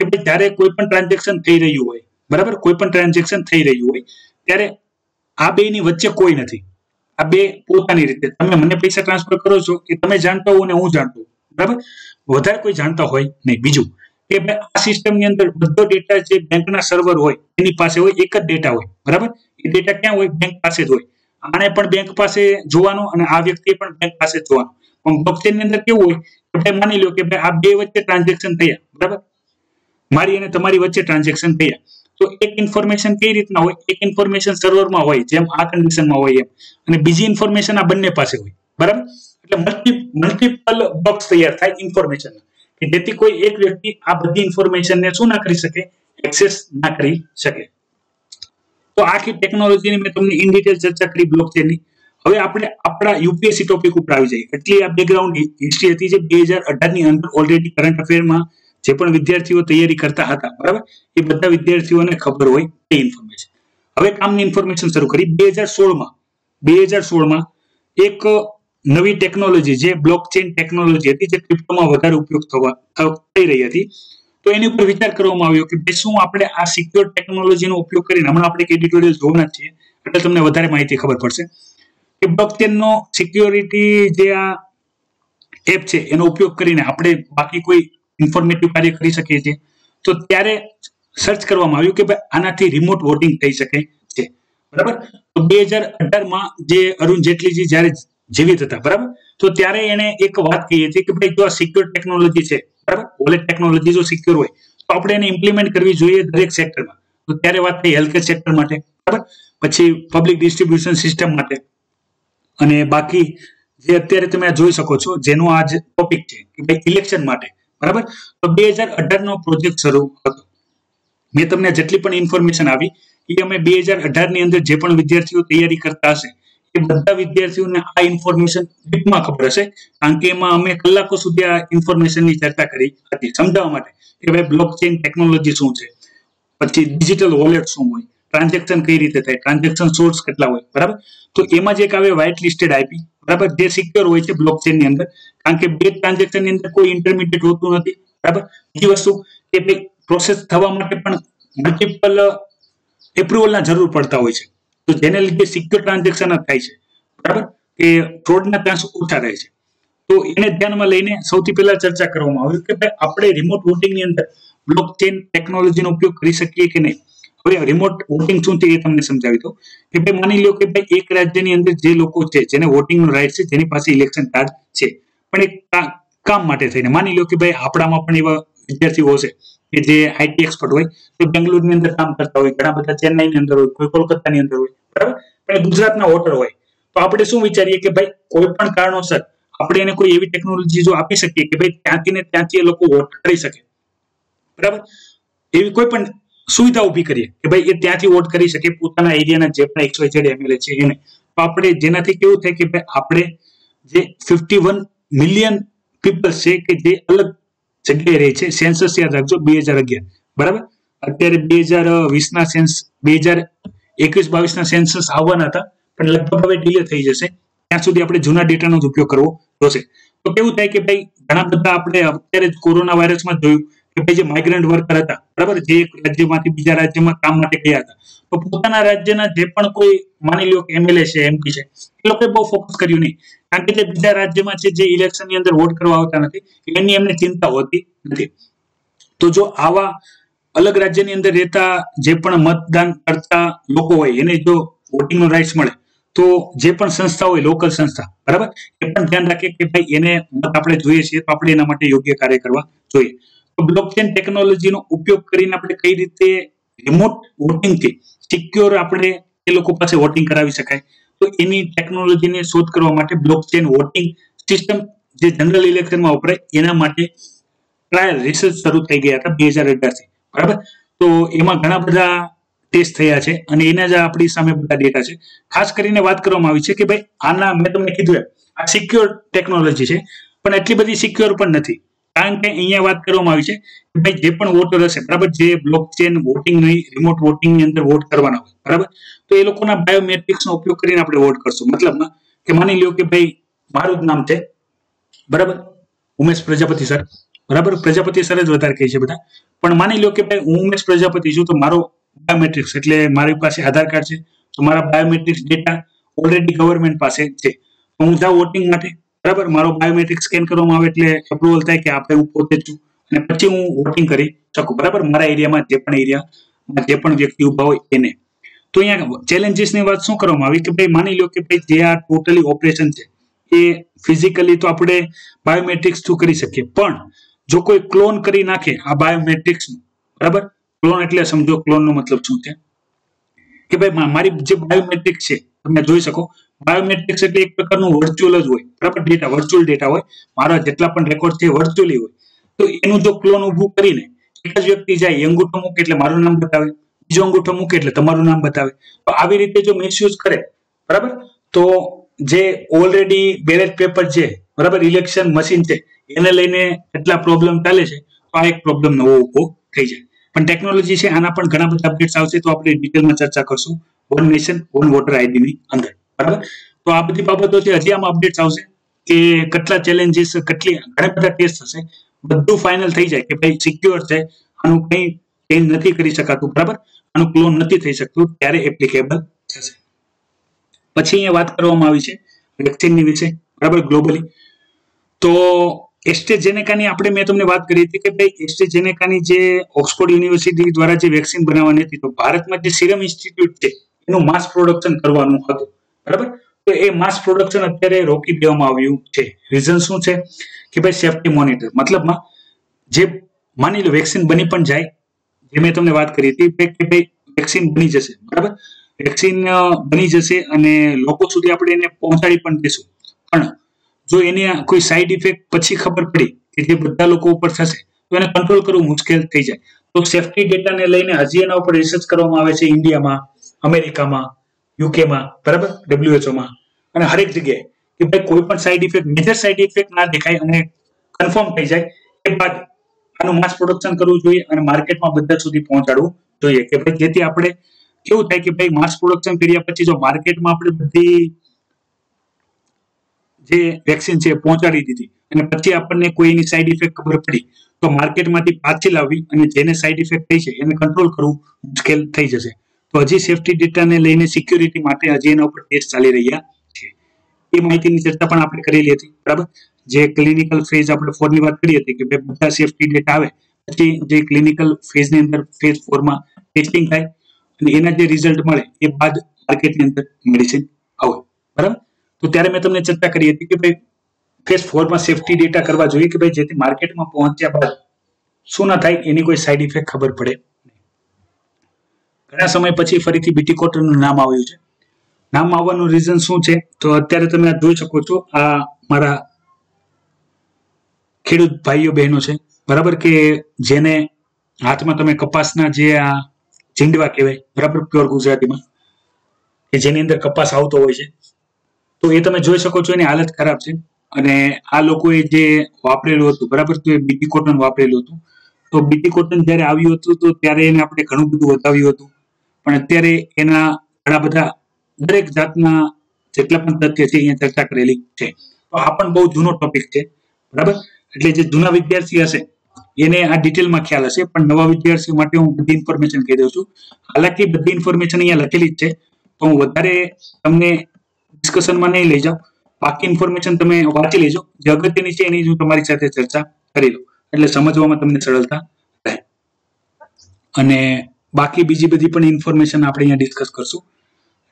કે ભાઈ જ્યારે કોઈ પણ ટ્રાન્ઝેક્શન થઈ રહ્યું હોય, બરાબર, કોઈ પણ ટ્રાન્ઝેક્શન થઈ રહ્યું હોય ત્યારે આ બેની વચ્ચે કોઈ નથી. આ બે પોતાની રીતે, તમે મને પૈસા ટ્રાન્સફર કરો છો એ તમે જાણતા હો અને હું જાણતો હોઉં, બરાબર, વધારે કોઈ જાણતા હોય નહીં. બીજું કે આ સિસ્ટમની અંદર બધો ડેટા જે બેંકના સર્વર હોય એની પાસે હોય, એક જ ડેટા હોય, બરાબર? એ ડેટા ક્યાં હોય? બેંક પાસે જ હોય. આને પણ બેંક પાસે જોવાનું અને આ વ્યક્તિએ પણ બેંક પાસે જોવાનું. પણ બ્લોકચેનની અંદર કેવું હોય કે ભાઈ માની લો કે ભાઈ આ બે વચ્ચે ટ્રાન્ઝેક્શન થયા, બરાબર, મારી અને તમારી વચ્ચે ટ્રાન્ઝેક્શન થયા, તો એક ઇન્ફોર્મેશન કઈ રીતના હોય? એક ઇન્ફોર્મેશન સર્વરમાં હોય, જેમ આ કન્ડિશનમાં હોય એમ, અને બીજી ઇન્ફોર્મેશન આ બંને પાસે હોય, બરાબર? એટલે મલ્ટિપલ બોક્સ તૈયાર થાય ઇન્ફોર્મેશન, કે જેથી કોઈ એક વ્યક્તિ આ બધી ઇન્ફોર્મેશનને શું ના કરી શકે? એક્સેસ ના કરી શકે. તો આખી ટેકનોલોજીની મેં તમને ઇન ડિટેલ ચર્ચા કરી બ્લોકચેનની. હવે આપણે આપણા યુપીએસસી ટોપિક ઉપર આવી જઈએ. એટલી આ બેકગ્રાઉન્ડ હિસ્ટ્રી હતી જે 2018 ની અંદર ઓલરેડી કરંટ અફેરમાં જે પણ વિદ્યાર્થીઓ તૈયારી કરતા હતા, બરાબર, એ બધા વિદ્યાર્થીઓને ખબર હોય એ ઇન્ફોર્મેશન. હવે કામની ઇન્ફોર્મેશન શરૂ કરી. 2016માં એક નવી ટેકનોલોજી જે બ્લોકચેન ટેકનોલોજી હતી, જે ક્રિપ્ટોમાં વધારે ઉપયોગ થઈ રહી હતી, તો એની ઉપર વિચાર કરવામાં આવ્યો કે શું આપણે આ સિક્યોર ટેકનોલોજીનો ઉપયોગ કરીને, હમણાં આપણે એડિટોરિયલ જોવાના છીએ એટલે તમને વધારે માહિતી ખબર પડશે કે બ્લોકચેનનો સિક્યોરિટી જે આ એપ છે એનો ઉપયોગ કરીને આપણે બાકી કોઈ ઇન્ફોર્મેટિવ કાર્ય કરી શકીએ છીએ. તો ત્યારે સર્ચ કરવામાં આવ્યું કે ભાઈ આનાથી રિમોટ વોટિંગ થઈ શકે છે, બરાબર? તો 2018માં જે અરુણ જેટલીજી જ્યારે જીવિત હતા, બરાબર, તો ત્યારે એને એક વાત કહી હતી કે ભાઈ જો આ સિક્યોર ટેકનોલોજી છે, બરાબર, વોલેટ ટેકનોલોજી જો સિક્યોર હોય તો આપણે એને ઇમ્પ્લિમેન્ટ કરવી જોઈએ દરેક સેક્ટરમાં. તો ત્યારે વાત થઈ હેલ્થકેર સેક્ટર માટે, બરાબર, પછી પબ્લિક ડિસ્ટ્રીબ્યુશન સિસ્ટમ માટે, અને બાકી જે અત્યારે તમે જોઈ શકો છો જેનો આ ટોપિક છે કે ભાઈ ઇલેક્શન માટે, બરાબર. તો 2018નો પ્રોજેક્ટ શરૂ હતો. મેં તમને જેટલી પણ ઇન્ફોર્મેશન આવી એ અમે 2018ની અંદર જે પણ વિદ્યાર્થીઓ તૈયારી કરતા હશે એ બધા વિદ્યાર્થીઓને આ ઇન્ફોર્મેશન ડીપમાં ખબર હશે, કારણ કે એમાં અમે કલાકો સુધી આ ઇન્ફોર્મેશનની ચર્ચા કરી હતી સમજાવવા માટે કે ભાઈ બ્લોકચેન ટેકનોલોજી શું છે, પછી ડિજિટલ વોલેટ શું હોય, ટ્રાન્ઝેક્શન કઈ રીતે થાય, ટ્રાન્ઝેક્શન સોર્સ કેટલા હોય, બરાબર. તો એમાં જે એક આવે વ્હાઇટ લિસ્ટેડ આઈપી, બરાબર, જે સિક્યોર હોય છે બ્લોકચેનની અંદર, કારણ કે બે ટ્રાન્ઝેક્શનની અંદર કોઈ ઇન્ટરમીડિયેટ હોતું નથી, બરાબર. બીજી વસ્તુ કે ભાઈ પ્રોસેસ થવા માટે પણ મલ્ટિપલ એપ્રુવલના જરૂર પડતા હોય છે, તો જેને લીધે સિક્યોર ટ્રાન્ઝેક્શન જ થાય છે, બરાબર, કે ફ્રોડના ચાન્સ ઓછા રહે છે. તો એને ધ્યાનમાં લઈને સૌથી પહેલા ચર્ચા કરવામાં આવી કે ભાઈ આપણે રિમોટ વોટિંગની અંદર બ્લોકચેન ટેકનોલોજીનો ઉપયોગ કરી શકીએ કે નહીં. હવે રિમોટ વોટિંગ શું છે એ તમને સમજાવી દો કે ભાઈ માની લો કે ભાઈ એક રાજ્યની અંદર જે લોકો છે જેને વોટિંગનો રાઇટ છે, જેની પાસે ઇલેક્શન કાર્ડ છે, પણ એક કામ માટે થઈને માની લો કે ભાઈ આપણામાં પણ એવા વિદ્યાર્થીઓ હશે કે જે આઈટી એક્સપર્ટ હોય તે બેંગ્લોરની અંદર કામ કરતા હોય, ઘણા બધા ચેન્નાઈની અંદર હોય, કોઈ કોલકાતાની અંદર હોય, બરાબર, પણ ગુજરાતના વોટર હોય, તો આપણે શું વિચારીએ કે ભાઈ કોઈ પણ કારણોસર આપણે એને કોઈ એવી ટેકનોલોજી જો આપી શકીએ કે ભાઈ ત્યાંથી ને ત્યાંથી એ લોકો વોટ કરી શકે, બરાબર, એવી કોઈ પણ સુવિધા ઉભી કરીએ કે ભાઈ એ ત્યાંથી વોટ કરી શકે પોતાના એરિયાના જે પણ XYZ MLA છે એને, તો આપણે જેનાથી કેવું થાય કે ભાઈ આપણે જે 51 મિલિયન પીપલ છે કે જે અલગ જગ્યાએ રહે છે, સેન્સસ યાદ રાખજો 2011, બરાબર, અત્યારે 2020ના સેન્સ 2021-22ના સેન્સસ આવવાના હતા પણ લગભગ હવે ડિલે થઈ જશે, ત્યાં સુધી આપણે જૂના ડેટાનો જ ઉપયોગ કરવો જોશે. તો કેવું થાય કે ભાઈ ઘણા બધા આપણે અત્યારે જ કોરોના વાયરસમાં જોયું કે ભાઈ જે માઇગ્રન્ટ વર્કર હતા, બરાબર, જે એક રાજ્યમાંથી બીજા રાજ્યમાં કામ માટે ગયા હતા, તો પોતાના રાજ્યના જે પણ કોઈ માની લો કે MLA છે, MP છે, એ લોકોએ બહુ ફોકસ કર્યું નહીં, કારણ કે જે બીજા રાજ્યમાં છે જે ઇલેક્શનની અંદર વોટ કરવા આવતા નથી એની એમને ચિંતા હોતી નથી. તો જો આવા અલગ રાજ્યની અંદર રહેતા જે પણ મતદાન કરતા લોકો હોય એને જો વોટિંગનો રાઇટ્સ મળે તો જે પણ સંસ્થા હોય, લોકલ સંસ્થા, બરાબર, એ પણ ધ્યાન રાખે કે ભાઈ એને મત આપણે જોઈએ છીએ તો આપણે એના માટે યોગ્ય કાર્ય કરવા જોઈએ. તો બ્લોકચેન ટેકનોલોજીનો ઉપયોગ કરીને આપણે કઈ રીતે રિમોટ વોટિંગથી સિક્યોર આપણે એ લોકો પાસે વોટિંગ કરાવી શકાય, તો એની ટેકનોલોજીની શોધ કરવા માટે બ્લોકચેન વોટિંગ સિસ્ટમ જે જનરલ ઇલેક્શનમાં વપરાય એના માટે ટ્રાયલ રિસર્ચ શરૂ થઈ ગયા હતા 2018થી, બરાબર. તો એમાં ઘણા બધા ટેસ્ટ થયા છે અને એના જ આપણી સામે બધા ડેટા છે. ખાસ કરીને વાત કરવામાં આવી છે કે ભાઈ આના મેં તમને કીધું આ સિક્યોર ટેકનોલોજી છે પણ એટલી બધી સિક્યોર પણ નથી, કારણ કે અહીંયા વાત કરવામાં આવી છે કે ભાઈ જે પણ વોટર હશે, બરાબર, જે બ્લોકચેન વોટિંગ નહીં રિમોટ વોટિંગની અંદર વોટ કરવાના હોય, બરાબર, તો એ લોકોના બાયોમેટ્રિક્સનો ઉપયોગ કરીને આપણે વોટ કરશું. મતલબમાં કે માની લ્યો કે ભાઈ મારું જ નામ છે, બરાબર, ઉમેશ પ્રજાપતિ સર, બરાબર, પ્રજાપતિ સર જ વધારે કહે છે બધા, પણ માની લો કે ભાઈ હું ઉમેશ પ્રજાપતિ છું તો મારો બાયોમેટ્રિક્સ એટલે મારી પાસે આધાર કાર્ડ છે, તો મારા બાયોમેટ્રિક્સ ડેટા ઓલરેડી ગવર્મેન્ટ પાસે છે, તો હું જાઉં વોટિંગ માટે, બરાબર, મારો બાયોમેટ્રિક સ્કેન કરવામાં આવે એટલે અપ્રુવલ થાય કે આપણે હું પોતે છું અને પછી હું વોટિંગ કરી શકું, બરાબર, મારા એરિયામાં જે પણ વ્યક્તિ ઉભા હોય એને. તો અહીંયા ચેલેન્જીસની વાત શું કરવામાં આવી કે ભાઈ માની લો કે ભાઈ જે આ ટોટલી ઓપરેશન છે એ ફિઝિકલી તો આપણે બાયોમેટ્રિક્સ થ્રુ કરી શકીએ, પણ જો કોઈ ક્લોન કરી નાખે આ બાયોમેટ્રિક્સ, બરાબર, ક્લોન એટલે સમજો ક્લોનનો મતલબ શું છે કે ભાઈ મારી જે બાયોમેટ્રિક છે તમે જોઈ શકો, બાયોમેટ્રિક્સ એટલે એક પ્રકારનું વર્ચ્યુઅલ જ હોય, બરાબર, ડેટા વર્ચ્યુઅલ ડેટા હોય, મારા જેટલા પણ રેકોર્ડ છે વર્ચ્યુઅલી હોય, તો એનું જો ક્લોન ઊભું કરીને એક જ વ્યક્તિ જાય, અંગૂઠો મૂકે એટલે મારું નામ બતાવે, બીજો અંગૂઠો મૂકે એટલે તમારું નામ બતાવે, તો આવી રીતે જો મિસયુઝ કરે, બરાબર, તો જે ઓલરેડી બેલેટ પેપર છે, બરાબર, ઇલેક્શન મશીન છે એને લઈને એટલા પ્રોબ્લેમ ચાલે છે, તો આ એક પ્રોબ્લેમ નવો ઉભો થઈ જાય. પણ ટેકનોલોજી છે આના પણ ઘણા બધા અપડેટ્સ આવશે તો આપણે ડિટેલમાં ચર્ચા કરશું વન નેશન વન વોટર આઈડીની અંદર, બરાબર. તો આ બધી બાબતો છે, હજી આમાં અપડેટ્સ આવશે કે કેટલા ચેલેન્જીસ, ઘણા બધા ટેસ્ટ હશે, બધું ફાઇનલ થઈ જાય કે ભાઈ સિક્યોર છે, આનું કંઈ ચેન્જ નથી કરી શકાતું, બરાબર, આનું ક્લોન નથી થઈ શકતું, ત્યારે એપ્લિકેબલ થશે. પછી અહીંયા વાત કરવામાં આવી છે વેક્સિનની વિશે, બરાબર, ગ્લોબલી. તો એસ્ટ્રેઝેનેકાની આપણે મેં તમને વાત કરી હતી કે ભાઈ એસ્ટ્રેઝેનેકાની જે ઓક્સફોર્ડ યુનિવર્સિટી દ્વારા જે વેક્સિન બનાવવાની હતી, તો ભારતમાં જે સિરમ ઇન્સ્ટિટ્યૂટ છે એનું માસ પ્રોડક્શન કરવાનું હતું, બરાબર, તો એ માસ પ્રોડક્શન અત્યારે રોકી દેવામાં આવ્યું છે. રીઝન શું છે કે ભાઈ સેફ્ટી મોનિટર, મતલબમાં જે માની લો વેક્સિન બની પણ જાય, જે મેં તમને વાત કરી હતી કે ભાઈ વેક્સિન બની જશે, બરાબર, વેક્સિન બની જશે અને લોકો સુધી આપણે એને પહોંચાડી પણ દઈશું, પણ જો એની કોઈ સાઈડ ઇફેક્ટ પછી ખબર પડી કે જે બધા લોકો ઉપર થશે તો એને કંટ્રોલ કરવું મુશ્કેલ થઈ જાય. તો સેફ્ટી ડેટાને લઈને હજી એના ઉપર રિસર્ચ કરવામાં આવે છે ઇન્ડિયામાં, અમેરિકામાં, યુકેમાં, બરાબર, WHO અને હરેક જગ્યાએ કે ભાઈ કોઈ પણ side effect, major side effect ના દેખાય અને કન્ફર્મ થઈ જાય એ બાદ આનું માસ પ્રોડક્શન કરવું જોઈએ અને માર્કેટમાં બધા સુધી પહોંચાડવું જોઈએ કે ભાઈ જેથી આપણે કેવું થાય કે ભાઈ માસ પ્રોડક્શન કર્યા પછી જો માર્કેટમાં આપણે બધી જે વેક્સિન છે પહોંચાડી દીધી અને પછી આપણને કોઈની સાઈડ ઇફેક્ટ ખબર પડી તો માર્કેટમાંથી પાછી લાવવી અને જેને સાઈડ ઇફેક્ટ થઈ છે એને કંટ્રોલ કરવું મુશ્કેલ થઈ જશે. તો હજી સેફ્ટી ડેટાને લઈને સિક્યુરિટી માટે હજી એના ઉપર ટેસ્ટ ચાલી રહ્યા છે. એ માહિતીની ચર્ચા પણ આપણે કરેલી હતી, બરાબર. જે ક્લિનિકલ ફેઝ આપણે 4 ની વાત કરી હતી કે બધા સેફ્ટી ડેટા આવે પછી જે ક્લિનિકલ ફેઝની અંદર ફેઝ 4 માં ટેસ્ટિંગ થાય અને એના જે રિઝલ્ટ મળે એ બાદ માર્કેટની અંદર મેડિસિન આવે, બરાબર. તો ત્યારે મેં તમને ચર્ચા કરી હતી કે ભાઈ ફેઝ 4 માં સેફ્ટી ડેટા કરવા જોઈએ કે ભાઈ જેથી માર્કેટમાં પહોંચ્યા બાદ શું ના થાય, એની કોઈ સાઈડ ઇફેક્ટ ખબર પડે. ઘણા સમય પછી ફરીથી બીટી કોટનનું નામ આવ્યું છે. નામ આવવાનું રીઝન શું છે? તો અત્યારે તમે આ જોઈ શકો છો, આ મારા ખેડૂત ભાઈઓ બહેનો છે, બરાબર, કે જેને હાથમાં તમે કપાસના જે આ ચીંડવા કહેવાય, બરાબર, પ્યોર ગુજરાતીમાં, કે જેની અંદર કપાસ આવતો હોય છે, તો એ તમે જોઈ શકો છો એની હાલત ખરાબ છે. અને આ લોકોએ જે વાપરેલું હતું, બરાબર, તો એ બીટી કોટન વાપરેલું હતું. તો બીટી કોટન જયારે આવ્યું હતું તો ત્યારે એને આપણે ઘણું બધું વધાવ્યું હતું, પણ અત્યારે એના ઘણા બધા દરેક જાતના જેટલા પણ તથ્ય છે અહીંયા ચર્ચા કરેલી છે. તો આ પણ બહુ જૂનો ટોપિક છે, બરાબર. એટલે જે જૂના વિદ્યાર્થી હશે એને આ ડિટેલમાં ખ્યાલ હશે, પણ નવા વિદ્યાર્થીઓ માટે હું બધી ઇન્ફોર્મેશન કહી દઉં છું. હાલાકી બધી ઇન્ફોર્મેશન અહીંયા લખેલી જ છે, તો હું વધારે તમને ડિસ્કશનમાં નહીં લઈ જાઉં. બાકી ઇન્ફોર્મેશન તમે વાંચી લેજો, જે અગત્યની છે એની હું તમારી સાથે ચર્ચા કરી લઉં, એટલે સમજવામાં તમને સરળતા રહે. અને બાકી બીજી બધી પણ ઇન્ફોર્મેશન આપણે અહીંયા ડિસ્કસ કરશું,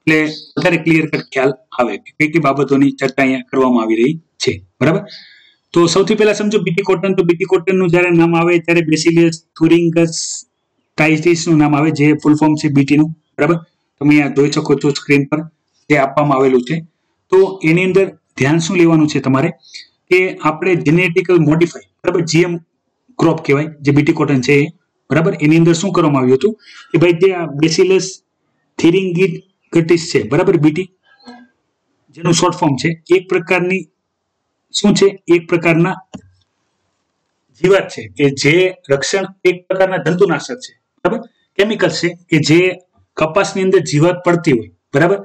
એટલે વધારે ક્લિયર કટ ખ્યાલ આવે કે કઈ કઈ બાબતોની ચર્ચા અહીંયા કરવામાં આવી રહી છે, બરાબર. તો સૌથી પહેલા સમજો બીટી કોટન. તો બીટી કોટનનું જ્યારે નામ આવે ત્યારે બેસિલસ થુરિન્ગસ ટાઇટિસનું નામ આવે, જે ફૂલ ફોર્મ છે બીટીનું, બરાબર. તમે અહીંયા જોઈ શકો છો સ્ક્રીન પર જે આપવામાં આવેલું છે. તો એની અંદર ધ્યાન શું લેવાનું છે તમારે, કે આપણે જેનેટિકલ મોડિફાઈ, બરાબર, જીએમ ક્રોપ કહેવાય જે બીટી કોટન છે, બરાબર. એની અંદર શું કરવામાં આવ્યું હતું કે ભાઈ જે આ બેસિલસ થિરિંગિટિસ છે, બરાબર, બીટી જેનું શોર્ટ ફોર્મ છે, એક પ્રકારની શું છે, એક પ્રકારના જીવાત છે કે જે રક્ષણ, એક પ્રકારના જંતુનાશક છે, બરાબર, કેમિકલ છે કે જે કપાસની અંદર જીવાત પડતી હોય, બરાબર.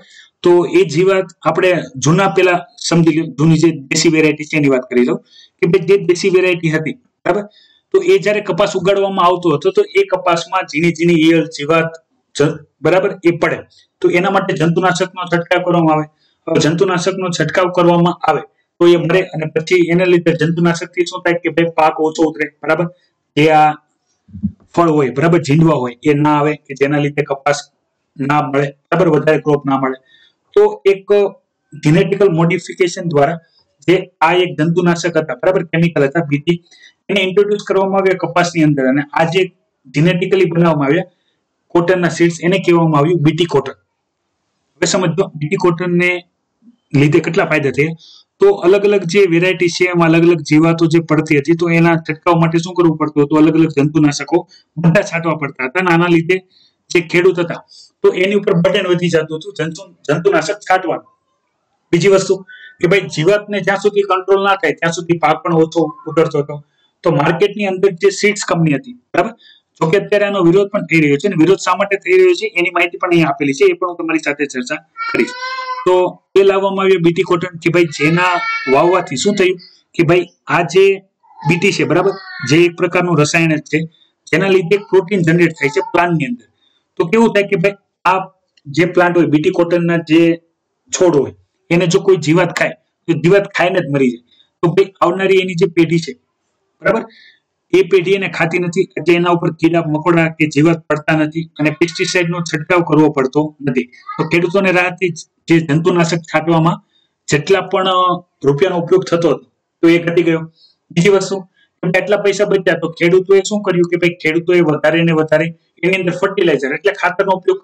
તો એ જીવાત આપણે જૂના પેલા સમજી લો, જૂની જે દેશી વેરાયટી છે એની વાત કરી લો, કે ભાઈ જે દેશી વેરાયટી હતી, બરાબર, તો એ જ્યારે કપાસ ઉગાડવામાં આવતો હતો તો એ કપાસમાં ઝીણી ઝીણી ઈયળ, જીવાત, બરાબર, એ પડે. તો એના માટે જંતુનાશકનો છંટકાવ કરવામાં આવે. જંતુનાશકનો છંટકાવ કરવામાં આવે તો એ મરે, અને પછી એના લીધે જંતુનાશકથી શું થાય કે ભાઈ પાક ઓછો ઉતરે, બરાબર. જે આ ફળ હોય, બરાબર, ઝીંડવા હોય, એ ના આવે, કે જેના લીધે કપાસ ના મળે, બરાબર, વધારે ક્રોપ ના મળે. તો એક જેનેટિકલ મોડિફિકેશન દ્વારા જે આ એક જંતુનાશક હતા, બરાબર, કેમિકલ હતા બીટી, એને ઇન્ટ્રોડ્યુસ કરવામાં આવ્યા કપાસની અંદર, અને આ જે જેનેટિકલી બનાવવામાં આવ્યા કોટનના સીડ્સ, એને કહેવામાં આવ્યું બીટી કોટન. હવે સમજો બીટી કોટનને લીધે કેટલા ફાયદા થયા. તો અલગ અલગ જે વેરાયટી છે એમાં અલગ અલગ જીવાતો જે પડતી હતી, તો એના છંટકાવ માટે શું કરવું પડતું હતું, અલગ અલગ જંતુનાશકો બધા છાંટવા પડતા હતા, અને આના લીધે જે ખેડૂત હતા તો એની ઉપર બર્ડન વધી જતું હતું જંતુનાશક છાંટવાનું. બીજી વસ્તુ કે ભાઈ જીવાતને જ્યાં સુધી કંટ્રોલ ના થાય ત્યાં સુધી પાક પણ ઓછો ઉતરતો હતો. તો માર્કેટની અંદર જે સીડ્સ કંપની હતી, બરાબર, જોકે અત્યારે આનો વિરોધ પણ થઈ રહ્યો છે, અને વિરોધ શા માટે થઈ રહ્યો છે એની માહિતી પણ અહીંયા આપેલી છે, એ પણ હું તમારી સાથે ચર્ચા કરીશ. તો એ લાવવામાં આવ્યું બીટી કોટન, કે ભાઈ જેના વાવવાથી શું થયું કે ભાઈ આ જે બીટી છે, બરાબર, જે એક પ્રકારનું રસાયણ છે, જેના લીધે પ્રોટીન જનરેટ થાય છે પ્લાન્ટની અંદર. તો કેવું થાય કે ભાઈ આ જે પ્લાન્ટ હોય, બીટી કોટનના જે છોડ હોય, એને જો કોઈ જીવાત ખાય તો જીવાત ખાઈને જ મરી જાય. તો ભાઈ આવનારી એની જે પેઢી છે, બરાબર, એ પેઢી એને ખાતી નથી, એટલે એના ઉપર કીડા મકોડા કે જીવાત પડતા નથી, અને પેસ્ટિસાઇડનો છંટકાવ કરવો પડતો નથી. તો ખેડૂતોને રાહતથી જે જંતુનાશક છાંટવામાં જેટલા પણ રૂપિયાનો ઉપયોગ થતો હતો તો એ ઘટી ગયો. બીજી વસ્તુ, એટલા પૈસા બચ્યા તો ખેડૂતોએ શું કર્યું કે ભાઈ ખેડૂતોએ વધારે ને વધારે એની અંદર ફર્ટિલાઇઝર એટલે ખાતરનો ઉપયોગ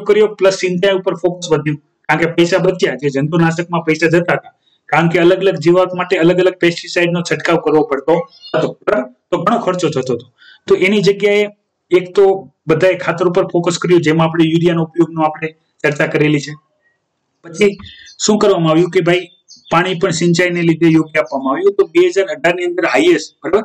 કર્યો, પ્લસ સિંચાઈ ઉપર ફોકસ વધ્યું, કારણ કે પૈસા બચ્યા, જે જંતુનાશકમાં પૈસા જતા હતા, કારણ કે અલગ અલગ જીવાત માટે અલગ અલગ પેસ્ટિસાઇડનો છંટકાવ કરવો પડતો હતો, બરાબર, તો ઘણો ખર્ચો થતો હતો. તો એની જગ્યાએ એક તો બધાએ ખાતર ઉપર ફોકસ કર્યું, જેમાં આપણે યુરિયાનો ઉપયોગનો આપણે ચર્ચા કરેલી છે. પછી શું કરવામાં આવ્યું કે ભાઈ પાણી પણ સિંચાઈને લીધે યોગ્ય આપવામાં આવ્યું. તો 2018 ની અંદર હાઈએસ્ટ, બરાબર,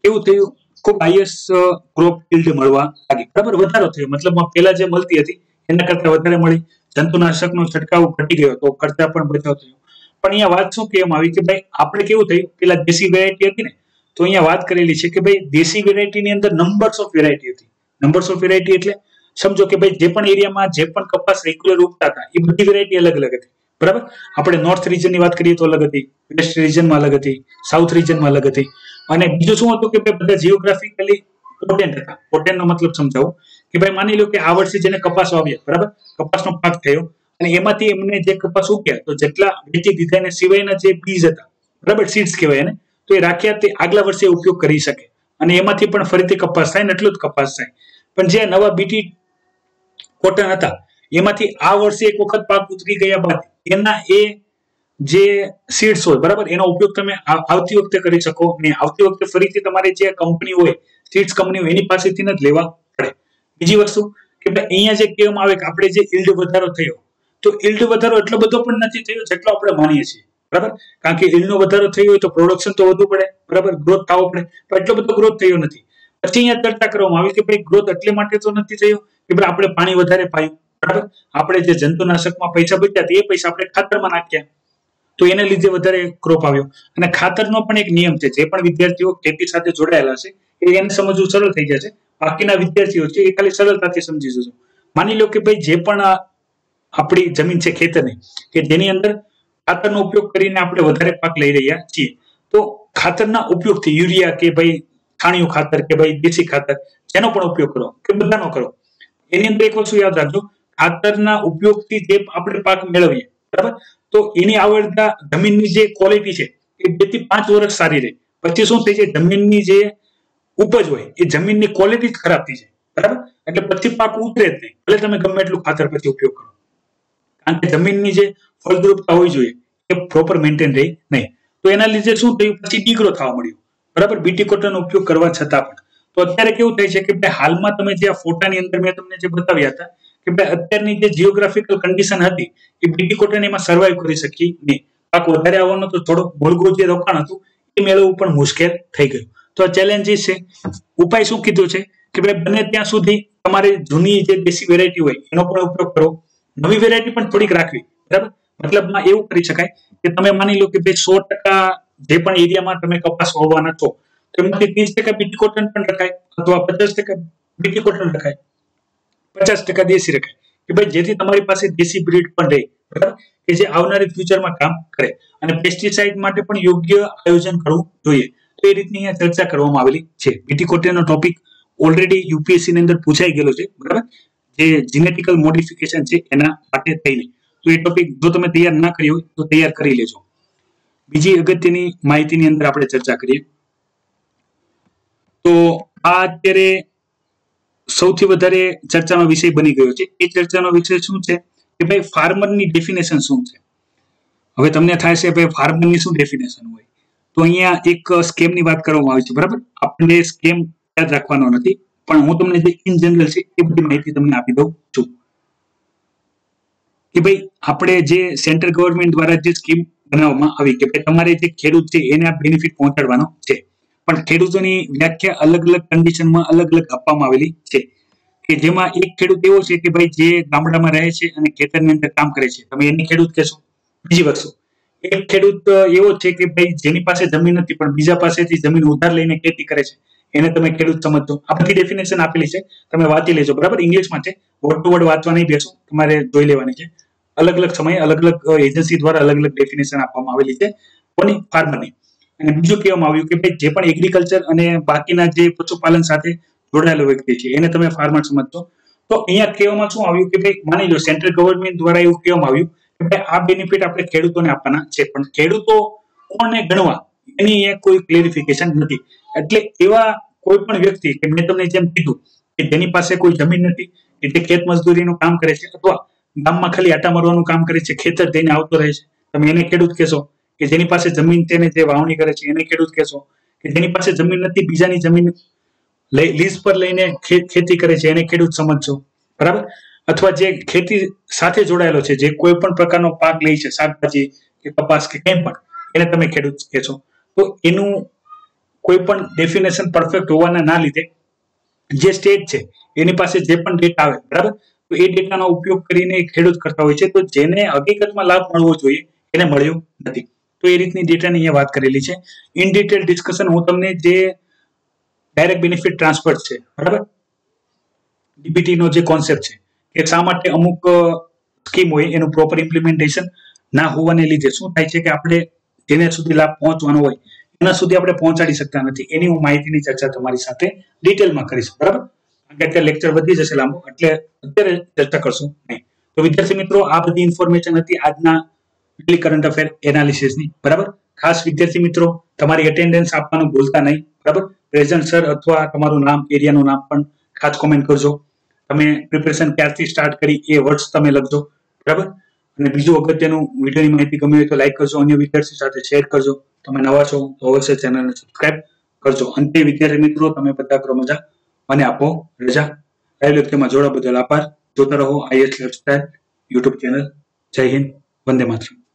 કેવું થયું, ખૂબ હાઈએસ્ટ ક્રોપ યીલ્ડ મળવા લાગી, બરાબર, વધારો થયો, મતલબ પહેલા જે મળતી હતી એના કરતા વધારે મળી. જંતુનાશકનો છંટકાવ ઘટી ગયો તો ખર્ચા પણ બચાવ થયો. પણ અહીંયા વાત શું કહેવામાં આવી કે ભાઈ આપણે કેવું થયું, પેલા દેશી વેરાયટી હતી ને, તો અહીંયા વાત કરેલી છે કે ભાઈ દેશી વેરાયટીની અંદર નંબર્સ ઓફ વેરાયટી હતી. નંબર્સ ઓફ વેરાયટી એટલે સમજો કે ભાઈ જે પણ એરિયામાં જે પણ કપાસ રેગ્યુલર ઉગતા હતા એ બધી વેરાયટી અલગ અલગ હતી, બરાબર. આપણે નોર્થ રિજનની વાત કરીએ તો અલગ હતી, વેસ્ટ રિજનમાં અલગ હતી, સાઉથ રિજનમાં અલગ હતી. અને બીજું શું હતું કે ભાઈ બધા જીઓગ્રાફિકલી પોટેન્ટ હતા. પોટેન્ટનો મતલબ સમજાવું કે ભાઈ માની લો કે આ વર્ષે જેને કપાસ વાવ્યા, બરાબર, કપાસનો પાક થયો, અને એમાંથી એમને જે કપાસ ઉગ્યા તો જેટલા વેચી દીધા એને સિવાયના જે બીજ હતા, બરાબર, સીડ્સ કહેવાય એને, તો એ રાખ્યા તે આગલા વર્ષે ઉપયોગ કરી શકે. અને એમાંથી પણ ફરીથી કપાસ થાય ને એટલું જ કપાસ થાય. પણ જે નવા બીટી કોટન હતા એમાંથી આ વર્ષે એક વખત પાક ઉતરી ગયા બાદ એના એ જે સીડ્સ હોય બરાબર એનો ઉપયોગ તમે આવતી વખતે કરી શકો ને આવતી વખતે ફરીથી તમારે જે કંપની હોય સીડ્સ કંપની હોય એની પાસેથી જ લેવા પડે. બીજી વસ્તુ કે અહીંયા જે કહેવામાં આવે કે આપણે જે ઈલ્ડ વધારો થયો તો ઈલ્ડ વધારો એટલો બધો પણ નથી થયો જેટલો આપણે માનીએ છીએ બરાબર, કારણ કે ઈલ્ડનો વધારો થયો હોય તો પ્રોડક્શન તો વધુ પડે બરાબર, ગ્રોથ થવો પડે, પણ એટલો બધો ગ્રોથ થયો નથી. પછી અહીંયા ચર્ચા કરવામાં આવી કે ભાઈ ગ્રોથ એટલે માટે તો નથી થયો કે ભાઈ આપણે પાણી વધારે પાયું બરાબર, આપણે જે જંતુનાશકમાં પૈસા બચ્યા એ પૈસા આપણે ખાતરમાં નાખ્યા તો એને લીધે વધારે ક્રોપ આવ્યો. અને ખાતરનો પણ એક નિયમ છે, જે પણ વિદ્યાર્થીઓ ખેતી સાથે જોડાયેલા છે એને સમજવું સરળ થઈ જશે. બાકીના વિદ્યાર્થીઓ છે એ ખાલી સરળતાથી સમજી જજો. માની લો કે ભાઈ જે પણ આપણી જમીન છે ખેતરની કે જેની અંદર ખાતરનો ઉપયોગ કરીને આપણે વધારે પાક લઈ રહ્યા છીએ, તો ખાતરના ઉપયોગથી યુરિયા કે ભાઈ છાણિયું ખાતર કે ભાઈ દેશી ખાતર જેનો પણ ઉપયોગ કરો કે બધાનો કરો, એની અંદર એક વસ્તુ યાદ રાખજો, ખાતરના ઉપયોગથી જે આપણે પાક મેળવીએ બરાબર, તો એની આવડતા જમીનની જે ક્વોલિટી છે એ 2 થી 5 વર્ષ સારી રહે. પછી શું થઈ જાય, જમીનની જે ઉપજ હોય એ જમીનની ક્વોલિટી જ ખરાબ થઈ જાય બરાબર, એટલે પછી પાક ઉતરે જ નહીં ભલે તમે ગમે એટલું ખાતર પછી ઉપયોગ કરો, કારણ કે જમીનની જે ફળદ્રુપતા હોવી જોઈએ એ પ્રોપર મેન્ટેન રહી નહીં. તો એના લીધે શું થયું, પછી ડીગ્રો થવા મળ્યું બરાબર, બીટી કોટનનો ઉપયોગ કરવા છતાં પણ. તો અત્યારે કેવું થાય છે કે હાલમાં તમે જે આ ફોટાની અંદર મેં તમને જે બતાવ્યા હતા કે અત્યારની જે જીઓગ્રાફિકલ કન્ડિશન હતી એ બીટી કોટન એમાં સર્વાઈવ કરી શકી નહીં. પાક વધારે આવવાનો તો થોડુંક મૂળભૂત જે રોકાણ હતું એ મેળવવું પણ મુશ્કેલ થઈ ગયું. તો આ ચેલેન્જીસ છે. ઉપાય શું કીધું છે કે ભાઈ બને ત્યાં સુધી તમારે જૂની જે દેશી વેરાયટી હોય એનો પણ ઉપયોગ કરો, નવી વેરાયટી પણ થોડીક રાખવી બરાબર. મતલબમાં એવું કરી શકાય કે તમે માની લો કે ભાઈ 100% જે પણ એરિયામાં તમે કપાસ વાવવાના છો તો એમાંથી 30% બીટી કોટન પણ રખાય અથવા 50% બીટી કોટન રખાય, 50% દેશી રખાય કે ભાઈ જેથી તમારી પાસે દેશી બ્રીડ પણ રહે બરાબર, કે જે આવનારી ફ્યુચરમાં કામ કરે. અને પેસ્ટિસાઇડ માટે પણ યોગ્ય આયોજન કરવું જોઈએ. તો એ રીતની અહીંયા ચર્ચા કરવામાં આવેલી છે. બીટી કોટનનો ટોપિક ઓલરેડી યુપીએસસી ની અંદર પૂછાઈ ગયેલો છે બરાબર, જે જીનેટિકલ મોડિફિકેશન છે એના માટે થઈને. તો એ ટોપિક જો તમે તૈયાર ના કરી હોય તો તૈયાર કરી લેજો. બીજી અગત્યની માહિતીની અંદર આપણે ચર્ચા કરીએ તો આ અત્યારે સૌથી વધારે ચર્ચાનો વિષય બની ગયો છે. એ ચર્ચાનો વિષય શું છે કે ભાઈ ફાર્મરની ડેફિનેશન શું છે. હવે તમને થાય છે ભાઈ ફાર્મરની શું ડેફિનેશન હોય, તો અહીંયા એક સ્કેમની વાત કરવામાં આવી છે બરાબર. આપણે સ્કેમ યાદ રાખવાનો નથી, પણ હું તમને જે ઇન જનરલ છે એ બધી માહિતી તમને આપી દઉં છું કે ભાઈ આપણે જે સેન્ટ્રલ ગવર્મેન્ટ દ્વારા જે સ્કીમ બનાવવામાં આવી કે ભાઈ તમારે જે ખેડૂત છે એને આ બેનિફિટ પહોંચાડવાનો છે, પણ ખેડૂતોની વ્યાખ્યા અલગ અલગ કન્ડિશનમાં અલગ અલગ આપવામાં આવેલી છે. કે જેમાં એક ખેડૂત એવો છે કે ભાઈ જે ગામડામાં રહે છે અને ખેતરની અંદર કામ કરે છે, તમે એને ખેડૂત કહેશો. બીજી વસ્તુ, એક ખેડૂત એવો છે કે ભાઈ જેની પાસે જમીન નથી પણ બીજા પાસેથી જમીન ઉધાર લઈને ખેતી કરે છે, એને તમે ખેડૂત સમજજો. આ બધી ડેફિનેશન આપેલી છે, તમે વાંચી લેજો બરાબર. ઇંગ્લિશમાં છે, વર્ડ ટુ વર્ડ વાંચવા નહીં બેસો, તમારે જોઈ લેવાની છે. અલગ અલગ સમયે અલગ અલગ એજન્સી દ્વારા અલગ અલગ ડેફિનેશન આપવામાં આવેલી છે કોની, ફાર્મરની. અને બીજું કહેવામાં આવ્યું કે ભાઈ જે પણ એગ્રીકલ્ચર અને બાકીના જે પશુપાલન સાથે જોડાયેલો વ્યક્તિ છે એને તમે ફાર્મર સમજજો. તો અહીંયા કહેવામાં શું આવ્યું કે ભાઈ માની લો સેન્ટ્રલ ગવર્મેન્ટ દ્વારા એવું કહેવામાં આવ્યું કે ભાઈ આ બેનિફિટ આપણે ખેડૂતોને આપવાના છે, પણ ખેડૂતો કોને ગણવા એની અહીંયા કોઈ ક્લેરિફિકેશન નથી. એટલે એવા કોઈ પણ વ્યક્તિ કે મેં તમને જેમ કીધું કે જેની પાસે કોઈ જમીન નથી, કે જે ખેત મજદૂરીનું કામ કરે છે અથવા ગામમાં ખાલી આટા મારવાનું કામ કરે છે, ખેતર થઈને આવતો રહે છે, તમે એને ખેડૂત કહેશો. કે જેની પાસે જમીન છે ને જે વાવણી કરે છે એને ખેડૂત કહેશો. કે જેની પાસે જમીન નથી બીજાની જમીન લીઝ પર લઈને ખેતી કરે છે એને ખેડૂત સમજજો બરાબર. અથવા જે ખેતી સાથે જોડાયેલો છે, જે કોઈ પણ પ્રકારનો પાક લે છે, શાકભાજી કે કપાસ કે કંઈ પણ, એને તમે ખેડૂત કહેશો. તો એનું કોઈ પણ ડેફિનેશન પરફેક્ટ હોવાના ના લીધે જે સ્ટેટ છે એની પાસે જે પણ ડેટા આવે બરાબર, તો એ ડેટાનો ઉપયોગ કરીને ખેડૂત કરતા હોય છે. તો જેને હકીકતમાં લાભ મળવો જોઈએ એને મળ્યો નથી. તો એ રીતની ડેટાની અહીંયા વાત કરેલી છે. ઇન ડિટેલ ડિસ્કશન હું તમને જે ડાયરેક્ટ બેનિફિટ ટ્રાન્સફર છે બરાબર, ડીબીટી નો જે કોન્સેપ્ટ છે કે શા માટે અમુક સ્કીમ હોય એનું પ્રોપર ઇમ્પ્લિમેન્ટેશન ના હોવાને લીધે શું થાય છે કે આપણે જેને સુધી લાભ પહોંચવાનો હોય એના સુધી આપણે પહોંચાડી શકતા નથી, એની હું માહિતીની ચર્ચા તમારી સાથે ડિટેલમાં કરીશ બરાબર. કારણ કે અત્યારે લેક્ચર વધી જશે લાંબુ, એટલે અત્યારે ચર્ચા કરશું નહીં. તો વિદ્યાર્થી મિત્રો આ બધી ઇન્ફોર્મેશન હતી આજના ડેલી કરંટ અફેર એનાલિસિસની બરાબર. ખાસ વિદ્યાર્થી મિત્રો તમારી એટેન્ડન્સ આપવાનું ભૂલતા નહીં બરાબર. પ્રેઝન્ટ સર અથવા તમારું નામ, એરિયાનું નામ પણ ખાસ કોમેન્ટ કરજો. તમે પ્રિપેરેશન ક્યારથી સ્ટાર્ટ કરી એ વર્ષ તમે લખજો. બરાબર. અને બીજું અગત્યનું, વિડીયોની માહિતી ગમી હોય તો લાઈક કરજો, અન્ય વિદ્યાર્થી સાથે શેર કરજો. તમે નવા છો તો અવશ્ય ચેનલને સબસ્ક્રાઇબ કરજો. અંતે વિદ્યાર્થી મિત્રો, તમે બધા કરો મજા, મને આપો રજા. લાઈવ લેક્ચરમાં જોડવા બદલ આભાર. જોતા રહો IS Lifestyle યુટ્યુબ ચેનલ. જય હિન્દ, વંદે માતરમ.